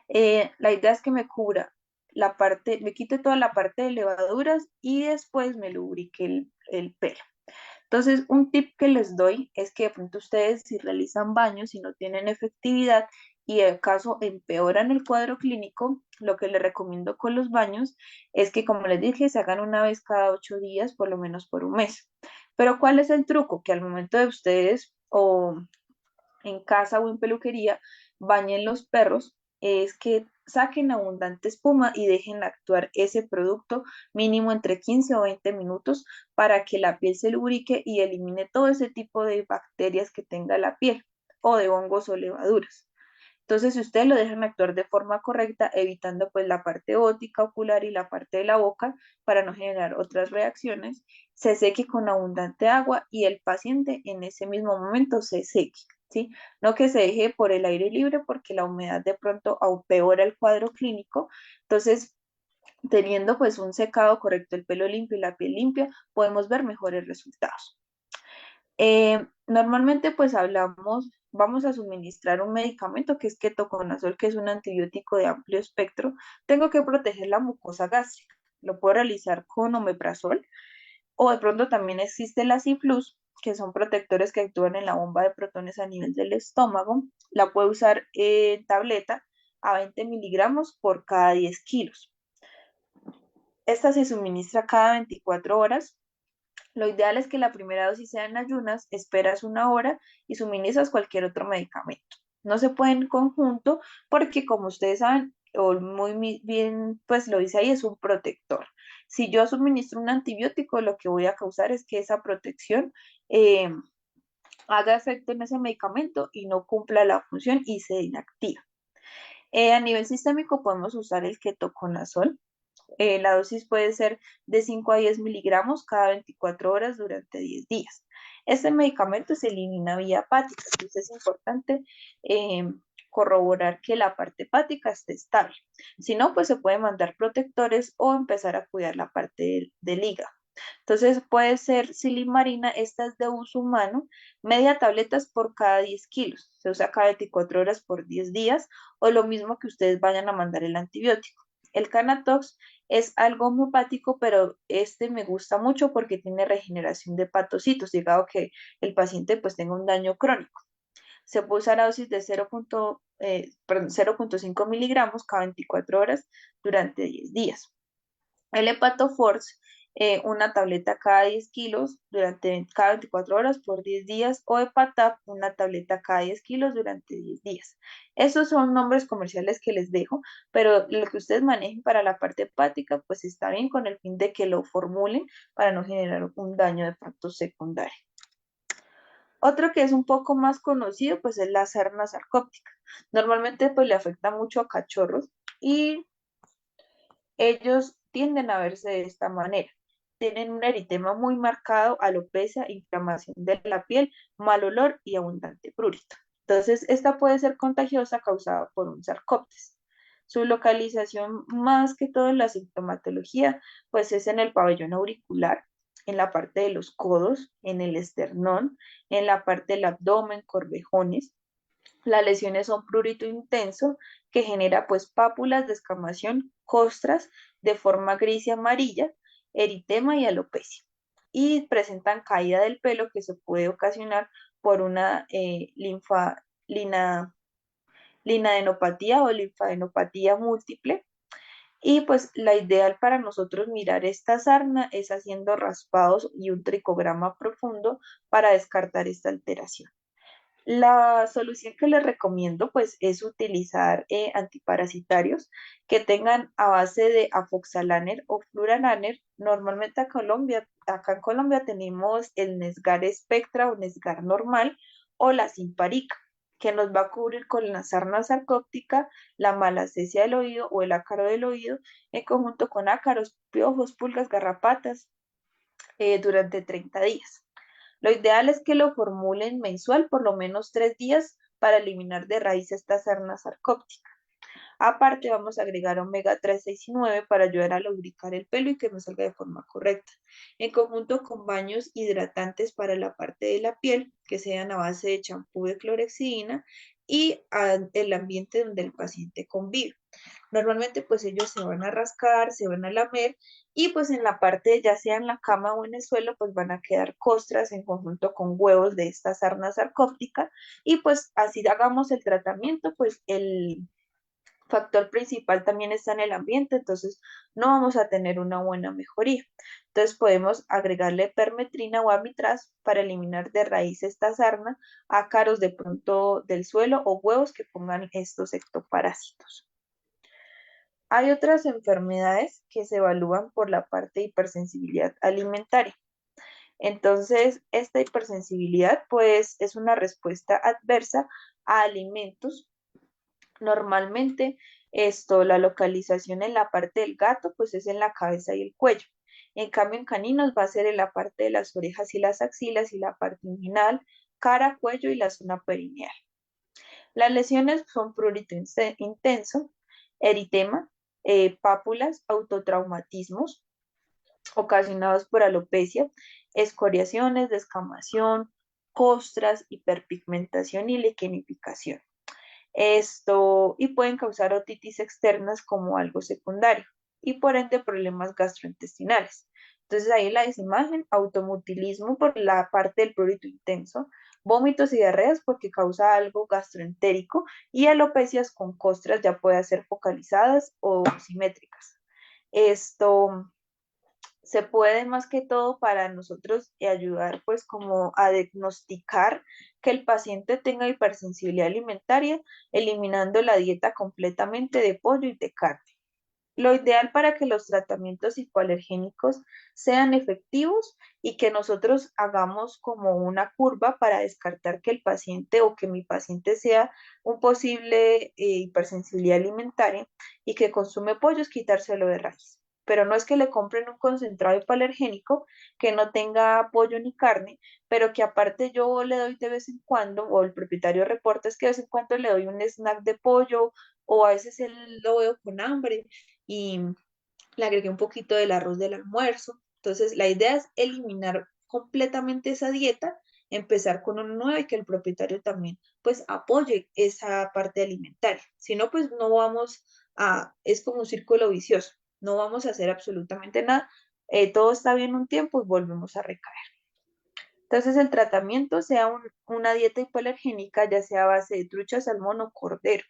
Speaker 3: La idea es que me cubra la parte, me quite toda la parte de levaduras y después me lubrique el pelo. Entonces, un tip que les doy es que de pronto ustedes si realizan baños y no tienen efectividad y de caso empeoran el cuadro clínico, lo que les recomiendo con los baños es que, como les dije, se hagan una vez cada 8 días, por lo menos por un mes. Pero ¿cuál es el truco? Que al momento de ustedes o en casa o en peluquería bañen los perros, es que saquen abundante espuma y dejen actuar ese producto mínimo entre 15 o 20 minutos para que la piel se lubrique y elimine todo ese tipo de bacterias que tenga la piel o de hongos o levaduras. Entonces, si ustedes lo dejan actuar de forma correcta, evitando pues la parte óptica, ocular y la parte de la boca para no generar otras reacciones, se seque con abundante agua y el paciente en ese mismo momento se seque, ¿sí? No que se deje por el aire libre porque la humedad de pronto empeora el cuadro clínico. Entonces, teniendo pues un secado correcto, el pelo limpio y la piel limpia, podemos ver mejores resultados. Normalmente pues vamos a suministrar un medicamento que es ketoconazol, que es un antibiótico de amplio espectro. Tengo que proteger la mucosa gástrica. Lo puedo realizar con omeprazol o de pronto también existe la Ciflus, que son protectores que actúan en la bomba de protones a nivel del estómago. La puedo usar en tableta a 20 miligramos por cada 10 kilos. Esta se suministra cada 24 horas. Lo ideal es que la primera dosis sea en ayunas, esperas una hora y suministras cualquier otro medicamento. No se puede en conjunto porque, como ustedes saben, o muy bien, pues lo dice ahí, es un protector. Si yo suministro un antibiótico, lo que voy a causar es que esa protección eh, haga efecto en ese medicamento y no cumpla la función y se inactiva. A nivel sistémico podemos usar el ketoconazol. La dosis puede ser de 5 a 10 miligramos cada 24 horas durante 10 días. Este medicamento se elimina vía hepática, entonces es importante corroborar que la parte hepática esté estable. Si no, pues se puede mandar protectores o empezar a cuidar la parte del hígado. Entonces puede ser silimarina, esta es de uso humano, media tabletas por cada 10 kilos. Se usa cada 24 horas por 10 días o lo mismo que ustedes vayan a mandar el antibiótico. El Canatox es algo homeopático, pero este me gusta mucho porque tiene regeneración de hepatocitos, llegado que el paciente pues tenga un daño crónico. Se puede usar a dosis de 0.5 miligramos cada 24 horas durante 10 días. El Hepatoforce, una tableta cada 10 kilos durante cada 24 horas por 10 días, o Hepatap, una tableta cada 10 kilos durante 10 días. Estos son nombres comerciales que les dejo, pero lo que ustedes manejen para la parte hepática, pues está bien con el fin de que lo formulen para no generar un daño de pronto secundario. Otro que es un poco más conocido, pues es la sarna sarcóptica. Normalmente pues le afecta mucho a cachorros y ellos tienden a verse de esta manera. Tienen un eritema muy marcado, alopecia, inflamación de la piel, mal olor y abundante prurito. Entonces, esta puede ser contagiosa causada por un sarcóptes. Su localización, más que todo en la sintomatología, pues es en el pabellón auricular, en la parte de los codos, en el esternón, en la parte del abdomen, corvejones. Las lesiones son prurito intenso, que genera pues pápulas, descamación, costras de forma gris y amarilla, eritema y alopecia. Y presentan caída del pelo que se puede ocasionar por una linadenopatía o linfadenopatía múltiple. Y pues la ideal para nosotros mirar esta sarna es haciendo raspados y un tricograma profundo para descartar esta alteración. La solución que les recomiendo pues es utilizar antiparasitarios que tengan a base de afoxalaner o fluralaner. Normalmente acá en Colombia tenemos el Nesgar Spectra o Nesgar normal o la Simparica, que nos va a cubrir con la sarna sarcóptica, la malacesia del oído o el ácaro del oído, en conjunto con ácaros, piojos, pulgas, garrapatas, durante 30 días. Lo ideal es que lo formulen mensual por lo menos 3 días para eliminar de raíz esta sarna sarcóptica. Aparte, vamos a agregar omega 3, 6 y 9 para ayudar a lubricar el pelo y que me salga de forma correcta. En conjunto con baños hidratantes para la parte de la piel, que sean a base de champú de clorexidina y el ambiente donde el paciente convive. Normalmente pues ellos se van a rascar, se van a lamer y pues en la parte, ya sea en la cama o en el suelo, pues van a quedar costras en conjunto con huevos de esta sarna sarcóptica y pues así hagamos el tratamiento, pues el factor principal también está en el ambiente, entonces no vamos a tener una buena mejoría. Entonces podemos agregarle permetrina o amitraz para eliminar de raíz esta sarna, ácaros de pronto del suelo o huevos que pongan estos ectoparásitos. Hay otras enfermedades que se evalúan por la parte de hipersensibilidad alimentaria. Entonces, esta hipersensibilidad pues es una respuesta adversa a alimentos. Normalmente la localización en la parte del gato pues es en la cabeza y el cuello. En cambio, en caninos va a ser en la parte de las orejas y las axilas y la parte inguinal, cara, cuello y la zona perineal. Las lesiones son prurito intenso, eritema, pápulas, autotraumatismos ocasionados por alopecia, escoriaciones, descamación, costras, hiperpigmentación y liquenificación. Y pueden causar otitis externas como algo secundario y por ende problemas gastrointestinales. Entonces ahí en la imagen, automutilismo por la parte del prurito intenso, vómitos y diarreas porque causa algo gastroentérico y alopecias con costras ya pueden ser focalizadas o simétricas. Se puede más que todo para nosotros ayudar pues como a diagnosticar que el paciente tenga hipersensibilidad alimentaria, eliminando la dieta completamente de pollo y de carne. Lo ideal para que los tratamientos hipoalergénicos sean efectivos y que nosotros hagamos como una curva para descartar que el paciente o que mi paciente sea un posible hipersensibilidad alimentaria y que consume pollos, quitárselo de raíz. Pero no es que le compren un concentrado hipoalergénico que no tenga pollo ni carne, pero que aparte yo le doy de vez en cuando, o el propietario reporta es que de vez en cuando le doy un snack de pollo, o a veces él lo veo con hambre y le agregué un poquito del arroz del almuerzo. Entonces, la idea es eliminar completamente esa dieta, empezar con una nueva y que el propietario también pues apoye esa parte alimentaria. Si no, pues no vamos es como un círculo vicioso, no vamos a hacer absolutamente nada. Todo está bien un tiempo y volvemos a recaer. Entonces, el tratamiento sea una dieta hipoalergénica, ya sea a base de trucha, salmón o cordero.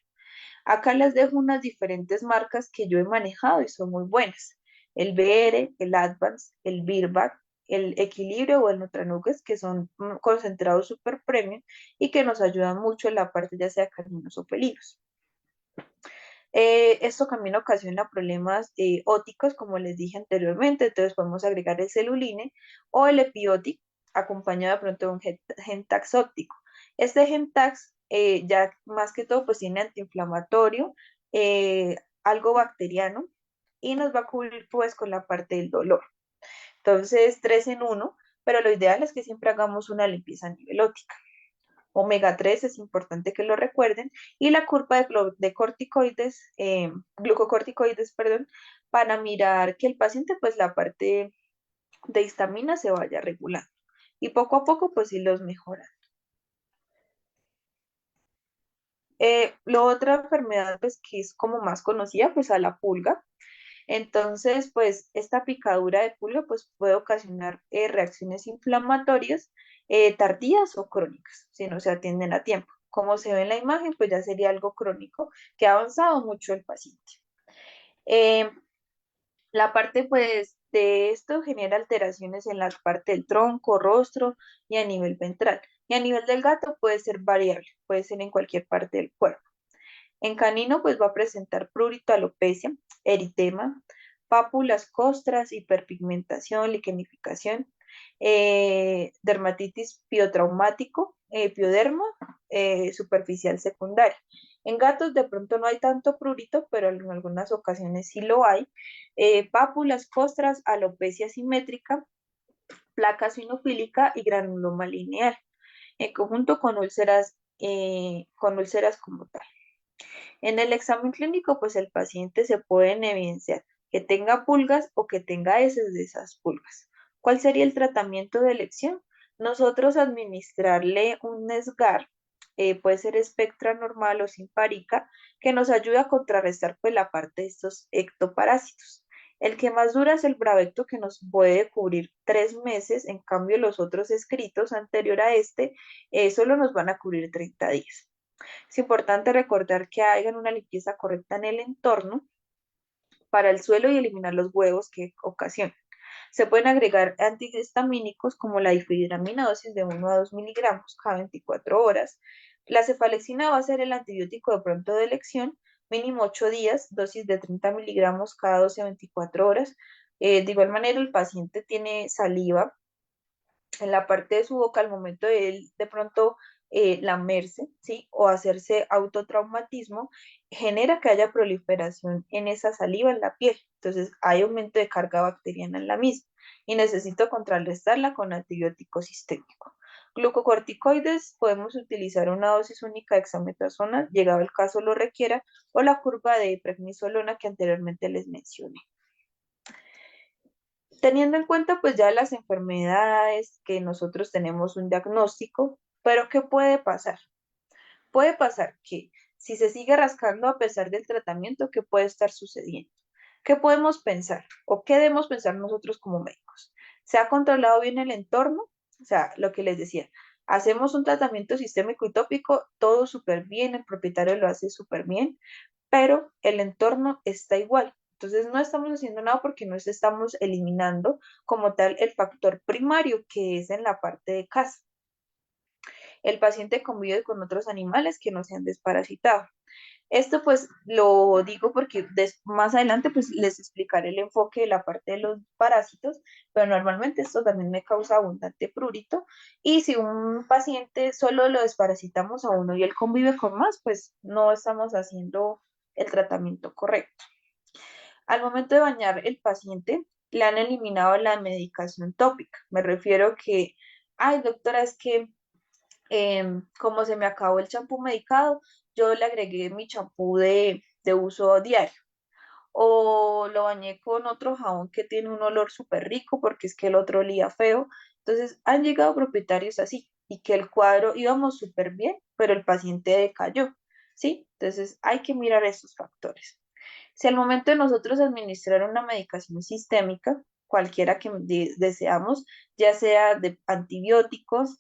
Speaker 3: Acá les dejo unas diferentes marcas que yo he manejado y son muy buenas. El BR, el Advance, el Birback, el Equilibrio o el Nutranuggets, que son concentrados super premium y que nos ayudan mucho en la parte ya sea caninos o felinos. Esto también ocasiona problemas óticos, como les dije anteriormente, entonces podemos agregar el Celuline o el Epiotic, acompañado de pronto de un Gentax óptico. Este Gentax, ya más que todo, pues tiene antiinflamatorio, algo bacteriano, y nos va a cubrir pues con la parte del dolor. Entonces, 3 en 1, pero lo ideal es que siempre hagamos una limpieza a nivel óptica. Omega 3 es importante que lo recuerden, y la curva de corticoides, glucocorticoides, perdón, para mirar que el paciente, pues la parte de histamina se vaya regulando. Y poco a poco, pues sí los mejoran. La otra enfermedad, pues, que es como más conocida, pues, a la pulga. Entonces, pues, esta picadura de pulga, pues, puede ocasionar reacciones inflamatorias tardías o crónicas, si no se atienden a tiempo. Como se ve en la imagen, pues ya sería algo crónico que ha avanzado mucho el paciente. Eh, la parte, pues, de esto genera alteraciones en la parte del tronco, rostro y a nivel ventral. Y a nivel del gato puede ser variable, puede ser en cualquier parte del cuerpo. En canino, pues va a presentar prurito, alopecia, eritema, pápulas, costras, hiperpigmentación, liquenificación, dermatitis piotraumático, pioderma, superficial secundaria. En gatos de pronto no hay tanto prurito, pero en algunas ocasiones sí lo hay. Pápulas, costras, alopecia simétrica, placa sinofílica y granuloma lineal, en conjunto con úlceras como tal. En el examen clínico, pues el paciente se puede evidenciar que tenga pulgas o que tenga heces de esas pulgas. ¿Cuál sería el tratamiento de elección? Nosotros administrarle un Nesgar, puede ser espectra normal o simpárica, que nos ayuda a contrarrestar pues la parte de estos ectoparásitos. El que más dura es el Bravecto, que nos puede cubrir 3 meses, en cambio los otros escritos anterior a este solo nos van a cubrir 30 días. Es importante recordar que hagan una limpieza correcta en el entorno para el suelo y eliminar los huevos que ocasionan. Se pueden agregar antihistamínicos como la difenhidramina, dosis de 1 a 2 miligramos cada 24 horas. La cefalexina va a ser el antibiótico de pronto de elección, mínimo 8 días, dosis de 30 miligramos cada 12 a 24 horas. De igual manera, el paciente tiene saliva en la parte de su boca al momento de él de pronto lamerse, ¿sí? O hacerse autotraumatismo, genera que haya proliferación en esa saliva en la piel. Entonces hay aumento de carga bacteriana en la misma y necesito contrarrestarla con antibiótico sistémico. Glucocorticoides, podemos utilizar una dosis única de dexametasona, llegado el caso lo requiera, o la curva de prednisolona que anteriormente les mencioné. Teniendo en cuenta pues ya las enfermedades que nosotros tenemos un diagnóstico, pero ¿qué puede pasar? Puede pasar que si se sigue rascando a pesar del tratamiento, ¿qué puede estar sucediendo? ¿Qué podemos pensar o qué debemos pensar nosotros como médicos? ¿Se ha controlado bien el entorno? O sea, lo que les decía, hacemos un tratamiento sistémico y tópico, todo súper bien, el propietario lo hace súper bien, pero el entorno está igual. Entonces no estamos haciendo nada porque no estamos eliminando como tal el factor primario que es en la parte de casa. El paciente convive con otros animales que no se han desparasitado. Esto pues lo digo porque más adelante pues les explicaré el enfoque de la parte de los parásitos, pero normalmente esto también me causa abundante prurito y si un paciente solo lo desparasitamos a uno y él convive con más, pues no estamos haciendo el tratamiento correcto. Al momento de bañar el paciente, le han eliminado la medicación tópica. Me refiero que, ay doctora, es que como se me acabó el champú medicado, yo le agregué mi champú de uso diario. O lo bañé con otro jabón que tiene un olor súper rico porque es que el otro olía feo. Entonces han llegado propietarios así y que el cuadro íbamos súper bien, pero el paciente decayó, ¿sí? Entonces hay que mirar estos factores. Si al momento de nosotros administrar una medicación sistémica, cualquiera que deseamos, ya sea de antibióticos,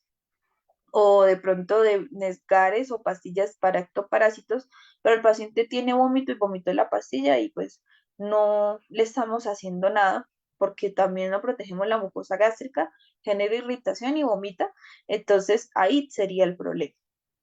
Speaker 3: o de pronto de Nesgares o pastillas para ectoparásitos, pero el paciente tiene vómito y vomitó la pastilla y pues no le estamos haciendo nada porque también no protegemos la mucosa gástrica, genera irritación y vomita, entonces ahí sería el problema.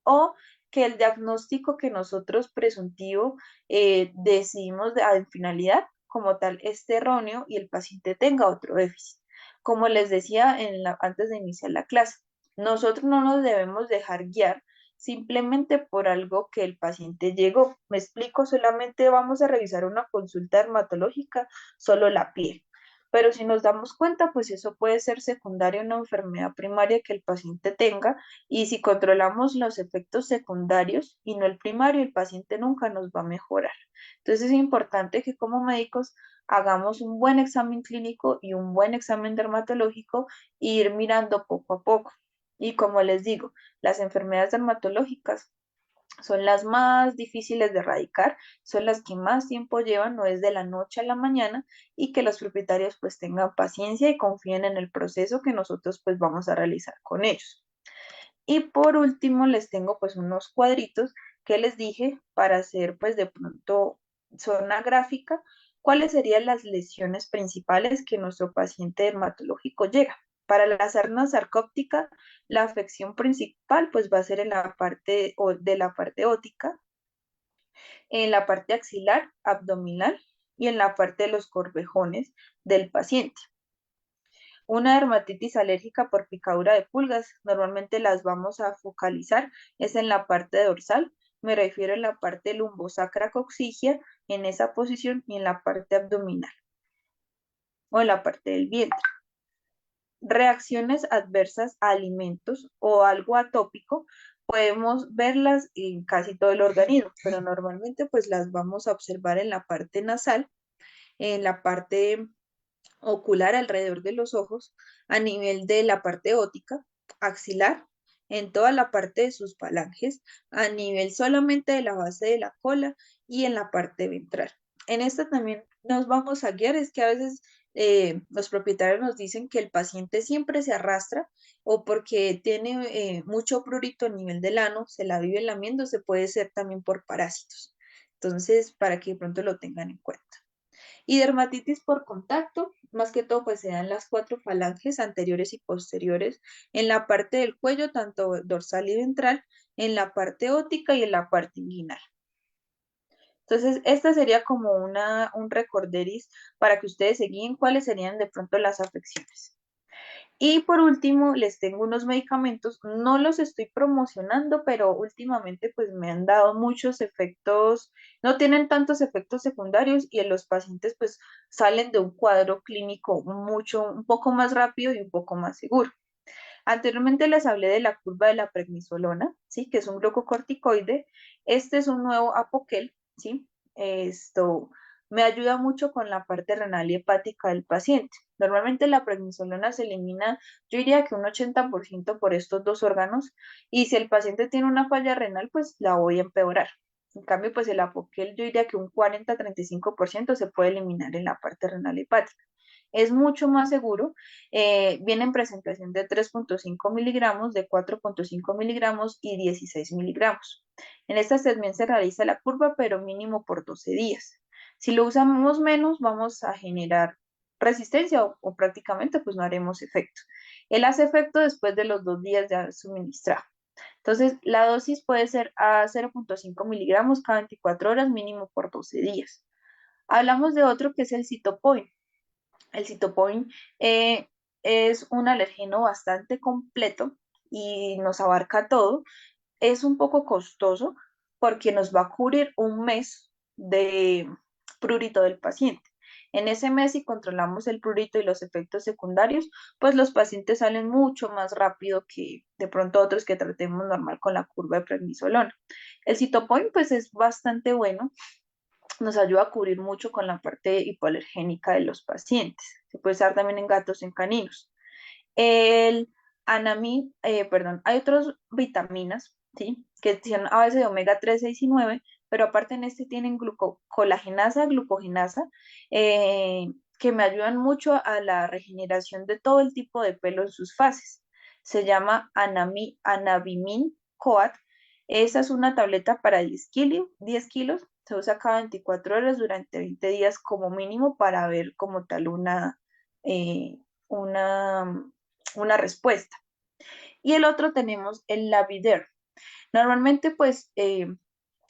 Speaker 3: O que el diagnóstico que nosotros presuntivo decidimos en finalidad como tal esté erróneo y el paciente tenga otro déficit. Como les decía antes de iniciar la clase, nosotros no nos debemos dejar guiar simplemente por algo que el paciente llegó. Me explico, solamente vamos a revisar una consulta dermatológica, solo la piel. Pero si nos damos cuenta, pues eso puede ser secundario a una enfermedad primaria que el paciente tenga y si controlamos los efectos secundarios y no el primario, el paciente nunca nos va a mejorar. Entonces es importante que como médicos hagamos un buen examen clínico y un buen examen dermatológico e ir mirando poco a poco. Y como les digo, las enfermedades dermatológicas Son las más difíciles de erradicar, son las que más tiempo llevan, no es de la noche a la mañana, y que los propietarios pues tengan paciencia y confíen en el proceso que nosotros pues vamos a realizar con ellos. Y por último les tengo pues unos cuadritos que les dije para hacer pues de pronto zona gráfica, cuáles serían las lesiones principales que nuestro paciente dermatológico llega. Para la sarna sarcóptica, la afección principal pues va a ser en la parte de la parte óptica, en la parte axilar, abdominal y en la parte de los corvejones del paciente. Una dermatitis alérgica por picadura de pulgas, normalmente las vamos a focalizar, es en la parte dorsal, me refiero en la parte lumbosacra coxigia, en esa posición y en la parte abdominal o en la parte del vientre. Reacciones adversas a alimentos o algo atópico, podemos verlas en casi todo el organismo, pero normalmente pues las vamos a observar en la parte nasal, en la parte ocular alrededor de los ojos, a nivel de la parte óptica, axilar, en toda la parte de sus falanges, a nivel solamente de la base de la cola y en la parte ventral. En esta también nos vamos a guiar, es que a veces los propietarios nos dicen que el paciente siempre se arrastra o porque tiene mucho prurito a nivel del ano, se la vive lamiendo, se puede ser también por parásitos. Entonces, para que de pronto lo tengan en cuenta. Y dermatitis por contacto, más que todo, pues se dan las 4 falanges anteriores y posteriores en la parte del cuello, tanto dorsal y ventral, en la parte óptica y en la parte inguinal. Entonces, esta sería como un recorderis para que ustedes se guíen cuáles serían de pronto las afecciones. Y por último, les tengo unos medicamentos, no los estoy promocionando, pero últimamente pues me han dado muchos efectos, no tienen tantos efectos secundarios y en los pacientes pues salen de un cuadro clínico un poco más rápido y un poco más seguro. Anteriormente les hablé de la curva de la prednisolona, ¿sí? Que es un glucocorticoide. Este es un nuevo apoquel, ¿sí? Esto me ayuda mucho con la parte renal y hepática del paciente. Normalmente la prednisolona se elimina, yo diría que un 80% por estos dos órganos, y si el paciente tiene una falla renal, pues la voy a empeorar. En cambio, pues el apoquel yo diría que un 40-35% se puede eliminar en la parte renal y hepática. Es mucho más seguro, viene en presentación de 3.5 miligramos, de 4.5 miligramos y 16 miligramos. En esta también se realiza la curva, pero mínimo por 12 días. Si lo usamos menos, vamos a generar resistencia o prácticamente pues no haremos efecto. Él hace efecto después de los 2 días de haber suministrado. Entonces, la dosis puede ser a 0.5 miligramos cada 24 horas, mínimo por 12 días. Hablamos de otro que es el Cytopoint. El Cytopoint es un alergeno bastante completo y nos abarca todo. Es un poco costoso porque nos va a cubrir un mes de prurito del paciente. En ese mes, si controlamos el prurito y los efectos secundarios, pues los pacientes salen mucho más rápido que de pronto otros que tratemos normal con la curva de prednisolona. El Cytopoint pues es bastante bueno, nos ayuda a cubrir mucho con la parte hipoalergénica de los pacientes. Se puede usar también en gatos, en caninos. El anamín, perdón, hay otras vitaminas, ¿sí? Que tienen a base de omega 3, 6 y 9, pero aparte en este tienen colagenasa, glucogenasa, que me ayudan mucho a la regeneración de todo el tipo de pelo en sus fases. Se llama Anabimin Coat. Esa es una tableta para 10 kilos, se usa cada 24 horas durante 20 días como mínimo para ver como tal eh, una, una respuesta. Y el otro tenemos el Lavider. Normalmente pues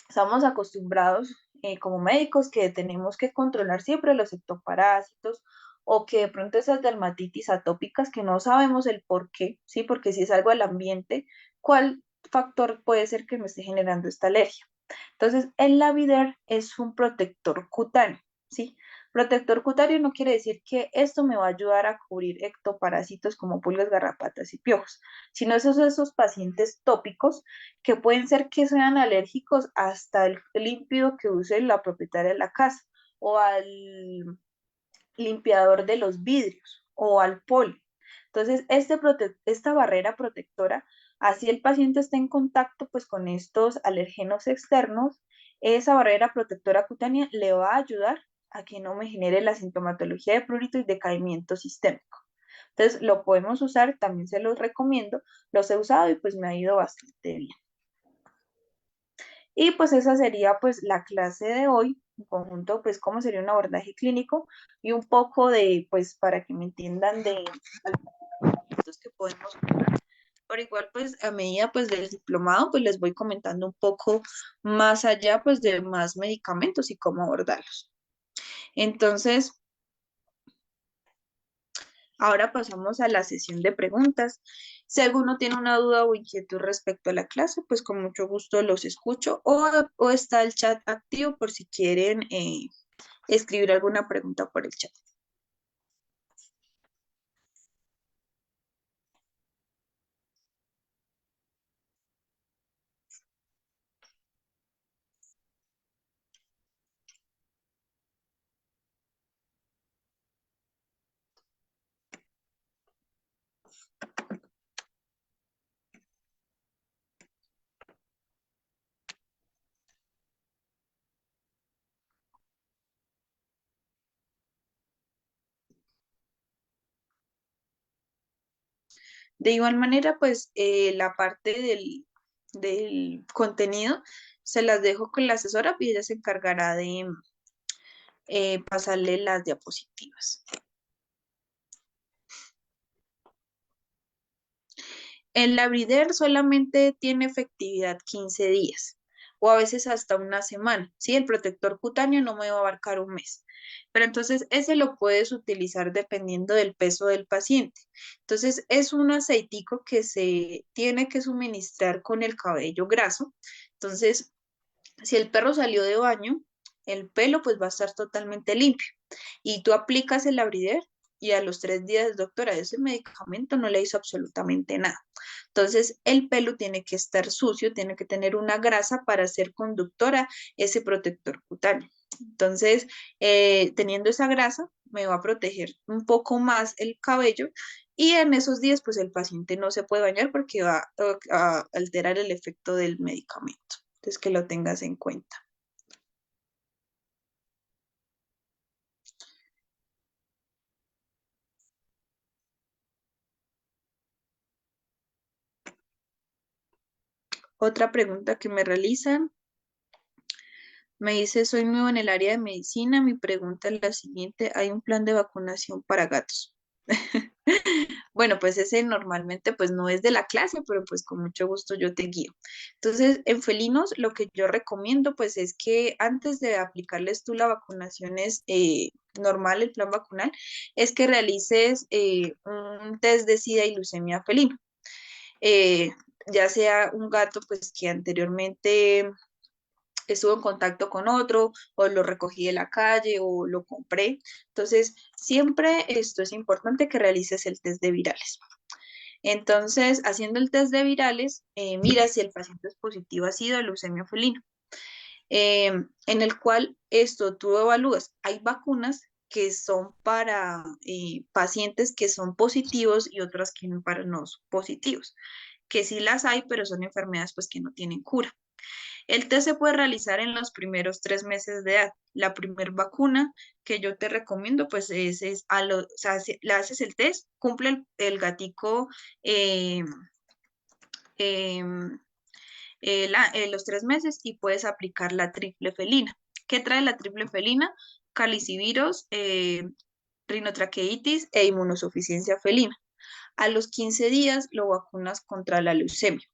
Speaker 3: estamos acostumbrados como médicos que tenemos que controlar siempre los ectoparásitos o que de pronto esas dermatitis atópicas que no sabemos el por qué, ¿sí? Porque si es algo del ambiente, ¿cuál factor puede ser que me esté generando esta alergia? Entonces, el Lavider es un protector cutáneo, ¿sí? Protector cutáneo no quiere decir que esto me va a ayudar a cubrir ectoparásitos como pulgas, garrapatas y piojos, sino esos pacientes tópicos que pueden ser que sean alérgicos hasta el límpido que use la propietaria de la casa o al limpiador de los vidrios o al poli. Entonces, esta barrera protectora Así el paciente está en contacto pues con estos alérgenos externos, esa barrera protectora cutánea le va a ayudar a que no me genere la sintomatología de prurito y decaimiento sistémico. Entonces lo podemos usar, también se los recomiendo, los he usado y pues me ha ido bastante bien. Y pues esa sería pues la clase de hoy, en conjunto pues cómo sería un abordaje clínico y un poco de pues para que me entiendan de los que podemos usar. Pero igual pues a medida pues del diplomado pues les voy comentando un poco más allá pues de más medicamentos y cómo abordarlos. Entonces, ahora pasamos a la sesión de preguntas. Si alguno tiene una duda o inquietud respecto a la clase, pues con mucho gusto los escucho o está el chat activo por si quieren escribir alguna pregunta por el chat. De igual manera, pues la parte del contenido se las dejo con la asesora y ella se encargará de pasarle las diapositivas. El Labrider solamente tiene efectividad 15 días o a veces hasta una semana. ¿Sí? El protector cutáneo no me va a abarcar un mes. Pero entonces ese lo puedes utilizar dependiendo del peso del paciente. Entonces es un aceitico que se tiene que suministrar con el cabello graso. Entonces, si el perro salió de baño, el pelo pues va a estar totalmente limpio. Y tú aplicas el Labrider y a los 3 días, doctora, ese medicamento no le hizo absolutamente nada. Entonces, el pelo tiene que estar sucio, tiene que tener una grasa para ser conductora ese protector cutáneo. Entonces, teniendo esa grasa, me va a proteger un poco más el cabello y en esos días, pues el paciente no se puede bañar porque va a alterar el efecto del medicamento. Entonces, que lo tengas en cuenta. Otra pregunta que me realizan, me dice, soy nuevo en el área de medicina, mi pregunta es la siguiente, ¿hay un plan de vacunación para gatos? Bueno, pues ese normalmente pues no es de la clase, pero pues con mucho gusto yo te guío. Entonces, en felinos lo que yo recomiendo pues es que antes de aplicarles tú la vacunación es normal, el plan vacunal, es que realices un test de SIDA y leucemia felina. Eh, ya sea un gato pues que anteriormente estuvo en contacto con otro o lo recogí de la calle o lo compré. Entonces, siempre esto es importante que realices el test de virales. Entonces, haciendo el test de virales, mira si el paciente es positivo a SIDA o leucemia felina, en el cual esto tú evalúas. Hay vacunas que son para pacientes que son positivos y otras que no para no positivos, que sí las hay, pero son enfermedades pues que no tienen cura. El test se puede realizar en los primeros 3 meses de edad. La primer vacuna que yo te recomiendo, pues es o sea, si le haces el test, cumple el gatico eh, em, los 3 meses y puedes aplicar la triple felina. ¿Qué trae la triple felina? Calicivirus, rinotraqueitis e inmunosuficiencia felina. A los 15 días lo vacunas contra la leucemia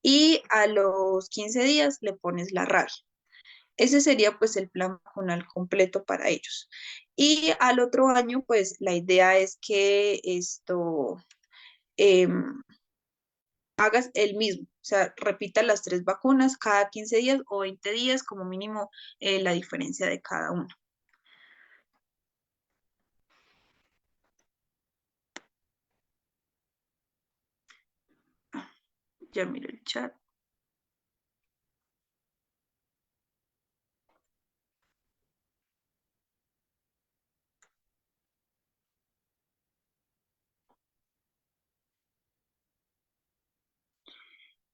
Speaker 3: y a los 15 días le pones la rabia. Ese sería pues el plan vacunal completo para ellos. Y al otro año pues la idea es que esto eh, hagas el mismo, o sea, repita las 3 vacunas cada 15 días o 20 días como mínimo la diferencia de cada una. Ya miro el chat.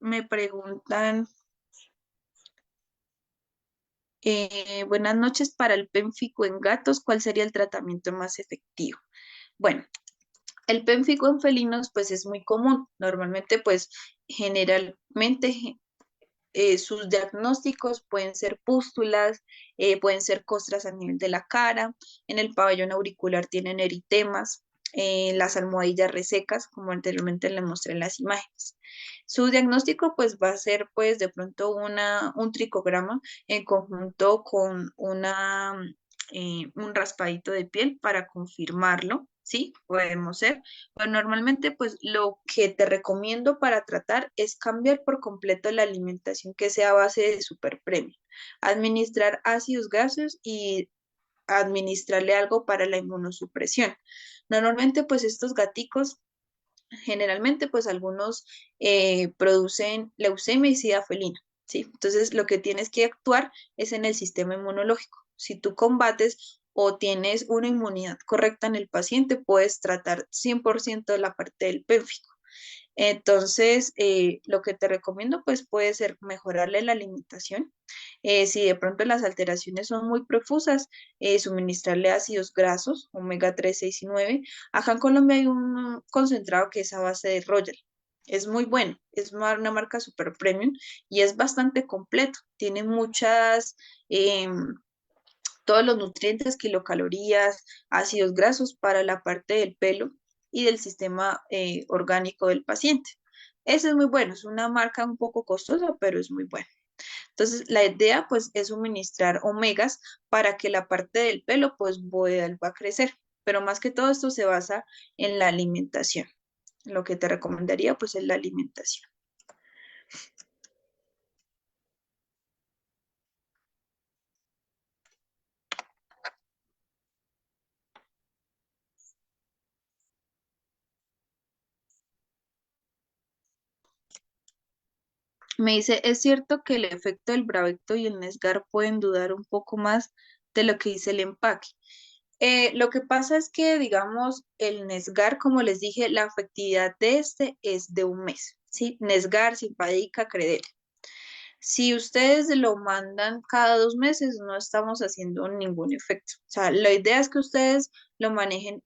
Speaker 3: Me preguntan, buenas noches, para el pénfico en gatos, ¿cuál sería el tratamiento más efectivo? Bueno, el pénfico en felinos pues es muy común. Normalmente pues generalmente sus diagnósticos pueden ser pústulas, pueden ser costras a nivel de la cara, en el pabellón auricular tienen eritemas, las almohadillas resecas, como anteriormente les mostré en las imágenes. Su diagnóstico pues va a ser pues de pronto un tricograma en conjunto con un raspadito de piel para confirmarlo. Sí, podemos ser. Pero normalmente, pues lo que te recomiendo para tratar es cambiar por completo la alimentación que sea a base de super premium. Administrar ácidos gaseosos y administrarle algo para la inmunosupresión. Normalmente, pues estos gaticos, generalmente, pues algunos producen leucemia y sida felina, ¿sí? Entonces, lo que tienes que actuar es en el sistema inmunológico. Si tú combates o tienes una inmunidad correcta en el paciente, puedes tratar 100% de la parte del pénfico. Entonces, lo que te recomiendo, pues puede ser mejorarle la alimentación. Si de pronto las alteraciones son muy profusas, suministrarle ácidos grasos, omega 3, 6 y 9. Acá en Colombia hay un concentrado que es a base de Royal. Es muy bueno, es una marca super premium y es bastante completo. Tiene todos los nutrientes, kilocalorías, ácidos grasos para la parte del pelo y del sistema orgánico del paciente. Ese es muy bueno, es una marca un poco costosa, pero es muy buena. Entonces, la idea pues es suministrar omegas para que la parte del pelo pues vuelva a crecer, pero más que todo esto se basa en la alimentación. Lo que te recomendaría pues es la alimentación. Me dice, ¿es cierto que el efecto del Bravecto y el Nesgar pueden dudar un poco más de lo que dice el empaque? Lo que pasa es que, digamos, el Nesgar, como les dije, la efectividad de este es de un mes, ¿sí? Nesgar, Simparica, Credel. Si ustedes lo mandan cada 2 meses, no estamos haciendo ningún efecto. O sea, la idea es que ustedes lo manejen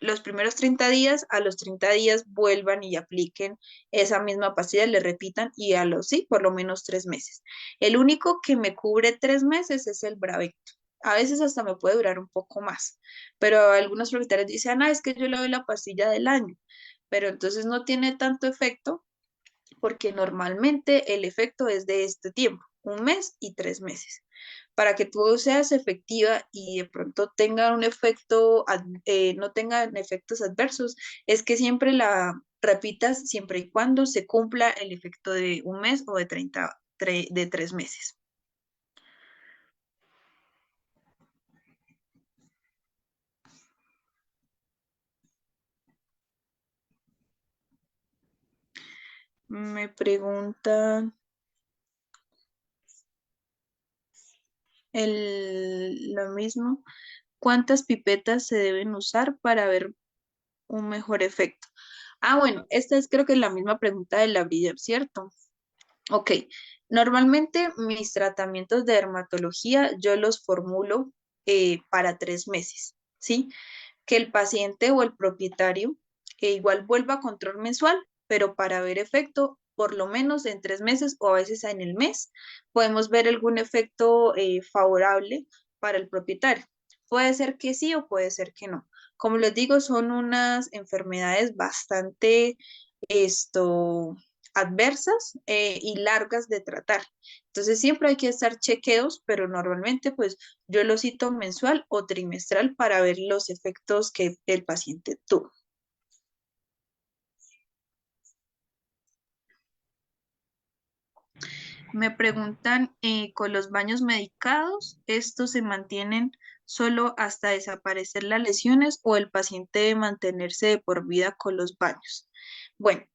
Speaker 3: los primeros 30 días, a los 30 días vuelvan y apliquen esa misma pastilla, le repitan y sí, por lo menos 3 meses. El único que me cubre 3 meses es el Bravecto. A veces hasta me puede durar un poco más, pero algunos propietarios dicen, es que yo le doy la pastilla del año, pero entonces no tiene tanto efecto porque normalmente el efecto es de este tiempo, 1 mes y 3 meses. Para que tú seas efectiva y de pronto tenga un efecto, no tengan efectos adversos, es que siempre la repitas siempre y cuando se cumpla el efecto de 1 mes o de 3 meses. Me preguntan lo mismo. ¿Cuántas pipetas se deben usar para ver un mejor efecto? Bueno, esta es creo que la misma pregunta de la Breeder, ¿cierto? Ok, normalmente mis tratamientos de dermatología yo los formulo para 3 meses, ¿sí? Que el paciente o el propietario igual vuelva a control mensual, pero para ver efecto, por lo menos en 3 meses o a veces en el mes, podemos ver algún efecto favorable para el propietario. Puede ser que sí o puede ser que no. Como les digo, son unas enfermedades bastante adversas y largas de tratar. Entonces siempre hay que estar chequeos, pero normalmente pues yo lo cito mensual o trimestral para ver los efectos que el paciente tuvo. Me preguntan, con los baños medicados, ¿estos se mantienen solo hasta desaparecer las lesiones o el paciente debe mantenerse de por vida con los baños? Bueno,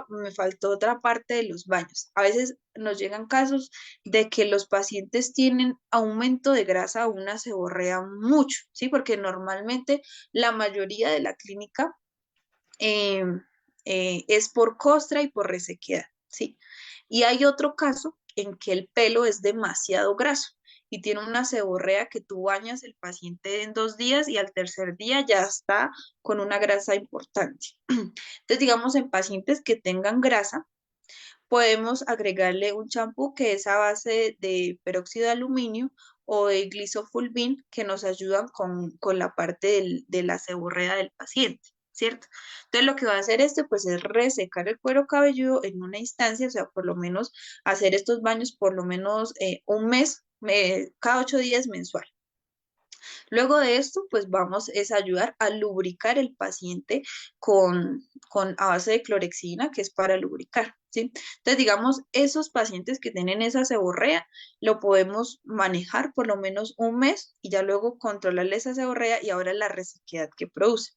Speaker 3: me faltó otra parte de los baños. A veces nos llegan casos de que los pacientes tienen aumento de grasa o una seborrea mucho, ¿sí? Porque normalmente la mayoría de la clínica es por costra y por resequedad, ¿sí? Y hay otro caso en que el pelo es demasiado graso y tiene una seborrea que tú bañas el paciente en 2 días y al tercer día ya está con una grasa importante. Entonces, digamos, en pacientes que tengan grasa, podemos agregarle un champú que es a base de peróxido de aluminio o de glisofulvin que nos ayudan con la parte de la seborrea del paciente, ¿cierto? Entonces lo que va a hacer este pues es resecar el cuero cabelludo en una instancia, o sea, por lo menos hacer estos baños por lo menos un mes, cada 8 días mensual. Luego de esto, pues vamos es a ayudar a lubricar el paciente a base de clorexidina, que es para lubricar, ¿sí? Entonces, digamos, esos pacientes que tienen esa seborrea, lo podemos manejar por lo menos un mes y ya luego controlarle esa seborrea y ahora la resequedad que produce.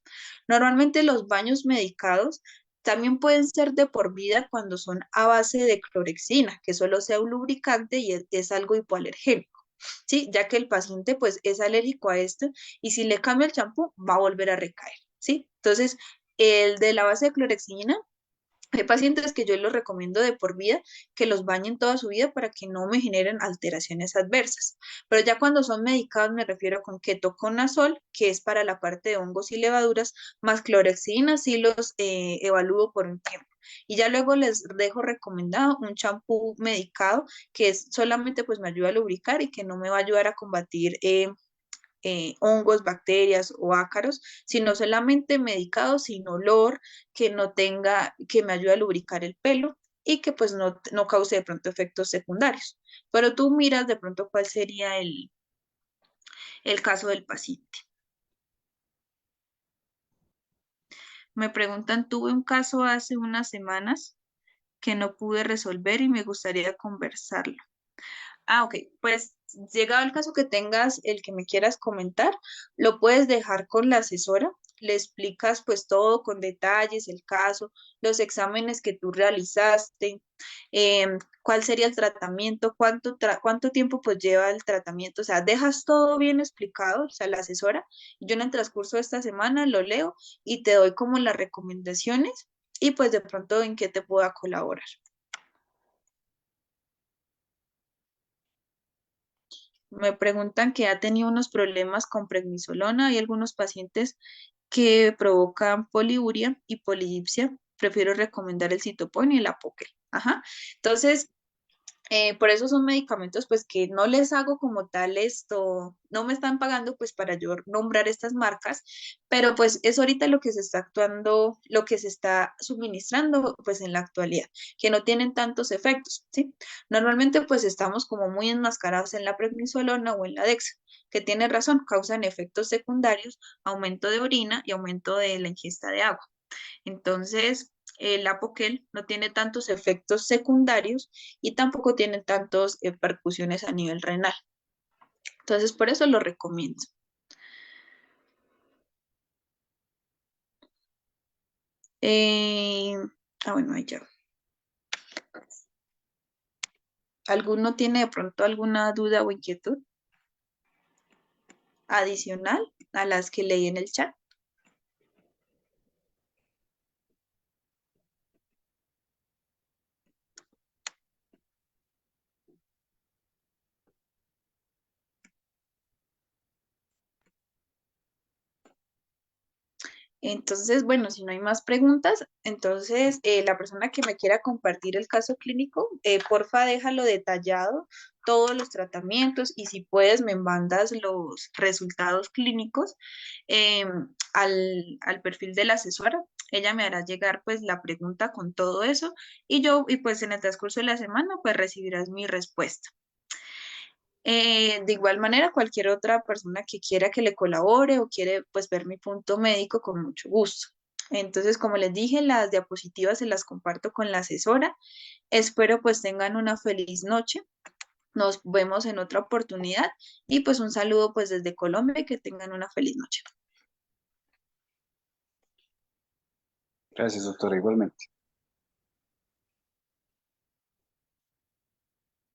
Speaker 3: Normalmente los baños medicados también pueden ser de por vida cuando son a base de clorexidina, que solo sea un lubricante y es algo hipoalergénico. ¿Sí? Ya que el paciente pues es alérgico a esto y si le cambia el champú va a volver a recaer, ¿sí? Entonces, el de la base de clorexidina, hay pacientes que yo los recomiendo de por vida que los bañen toda su vida para que no me generen alteraciones adversas. Pero ya cuando son medicados me refiero con ketoconazol, que es para la parte de hongos y levaduras, más clorexidina, sí los evalúo por un tiempo. Y ya luego les dejo recomendado un champú medicado que es solamente pues me ayuda a lubricar y que no me va a ayudar a combatir hongos, bacterias o ácaros, sino solamente medicado sin olor, que no tenga, que me ayude a lubricar el pelo y que pues no cause de pronto efectos secundarios. Pero tú miras de pronto cuál sería el caso del paciente. Me preguntan, tuve un caso hace unas semanas que no pude resolver y me gustaría conversarlo. Ah, ok. Pues llegado el caso que tengas, el que me quieras comentar, lo puedes dejar con la asesora. Le explicas pues todo con detalles, el caso, los exámenes que tú realizaste, cuál sería el tratamiento, cuánto tiempo pues lleva el tratamiento. O sea, dejas todo bien explicado, o sea, la asesora. Yo en el transcurso de esta semana lo leo y te doy como las recomendaciones y pues de pronto en qué te pueda colaborar. Me preguntan que ha tenido unos problemas con prednisolona. Hay algunos pacientes que provocan poliuria y polidipsia. Prefiero recomendar el citopon y el apoquel. Ajá. Entonces, por eso son medicamentos pues que no les hago como tal esto, no me están pagando pues para yo nombrar estas marcas, pero pues es ahorita lo que se está actuando, lo que se está suministrando pues en la actualidad, que no tienen tantos efectos, ¿sí? Normalmente pues estamos como muy enmascarados en la prednisolona o en la dexa, que tiene razón, causan efectos secundarios, aumento de orina y aumento de la ingesta de agua. Entonces, el Apoquel no tiene tantos efectos secundarios y tampoco tiene tantas percusiones a nivel renal. Entonces, por eso lo recomiendo. Eh, bueno, ahí ya. ¿Alguno tiene de pronto alguna duda o inquietud adicional a las que leí en el chat? Entonces, bueno, si no hay más preguntas, entonces la persona que me quiera compartir el caso clínico, porfa, déjalo detallado, todos los tratamientos y si puedes me mandas los resultados clínicos al perfil de la asesora. Ella me hará llegar pues la pregunta con todo eso y pues en el transcurso de la semana pues recibirás mi respuesta. De igual manera, cualquier otra persona que quiera que le colabore o quiere pues ver mi punto médico, con mucho gusto. Entonces, como les dije, las diapositivas se las comparto con la asesora. Espero pues tengan una feliz noche. Nos vemos en otra oportunidad y pues un saludo pues desde Colombia y que tengan una feliz noche.
Speaker 4: Gracias, doctora, igualmente.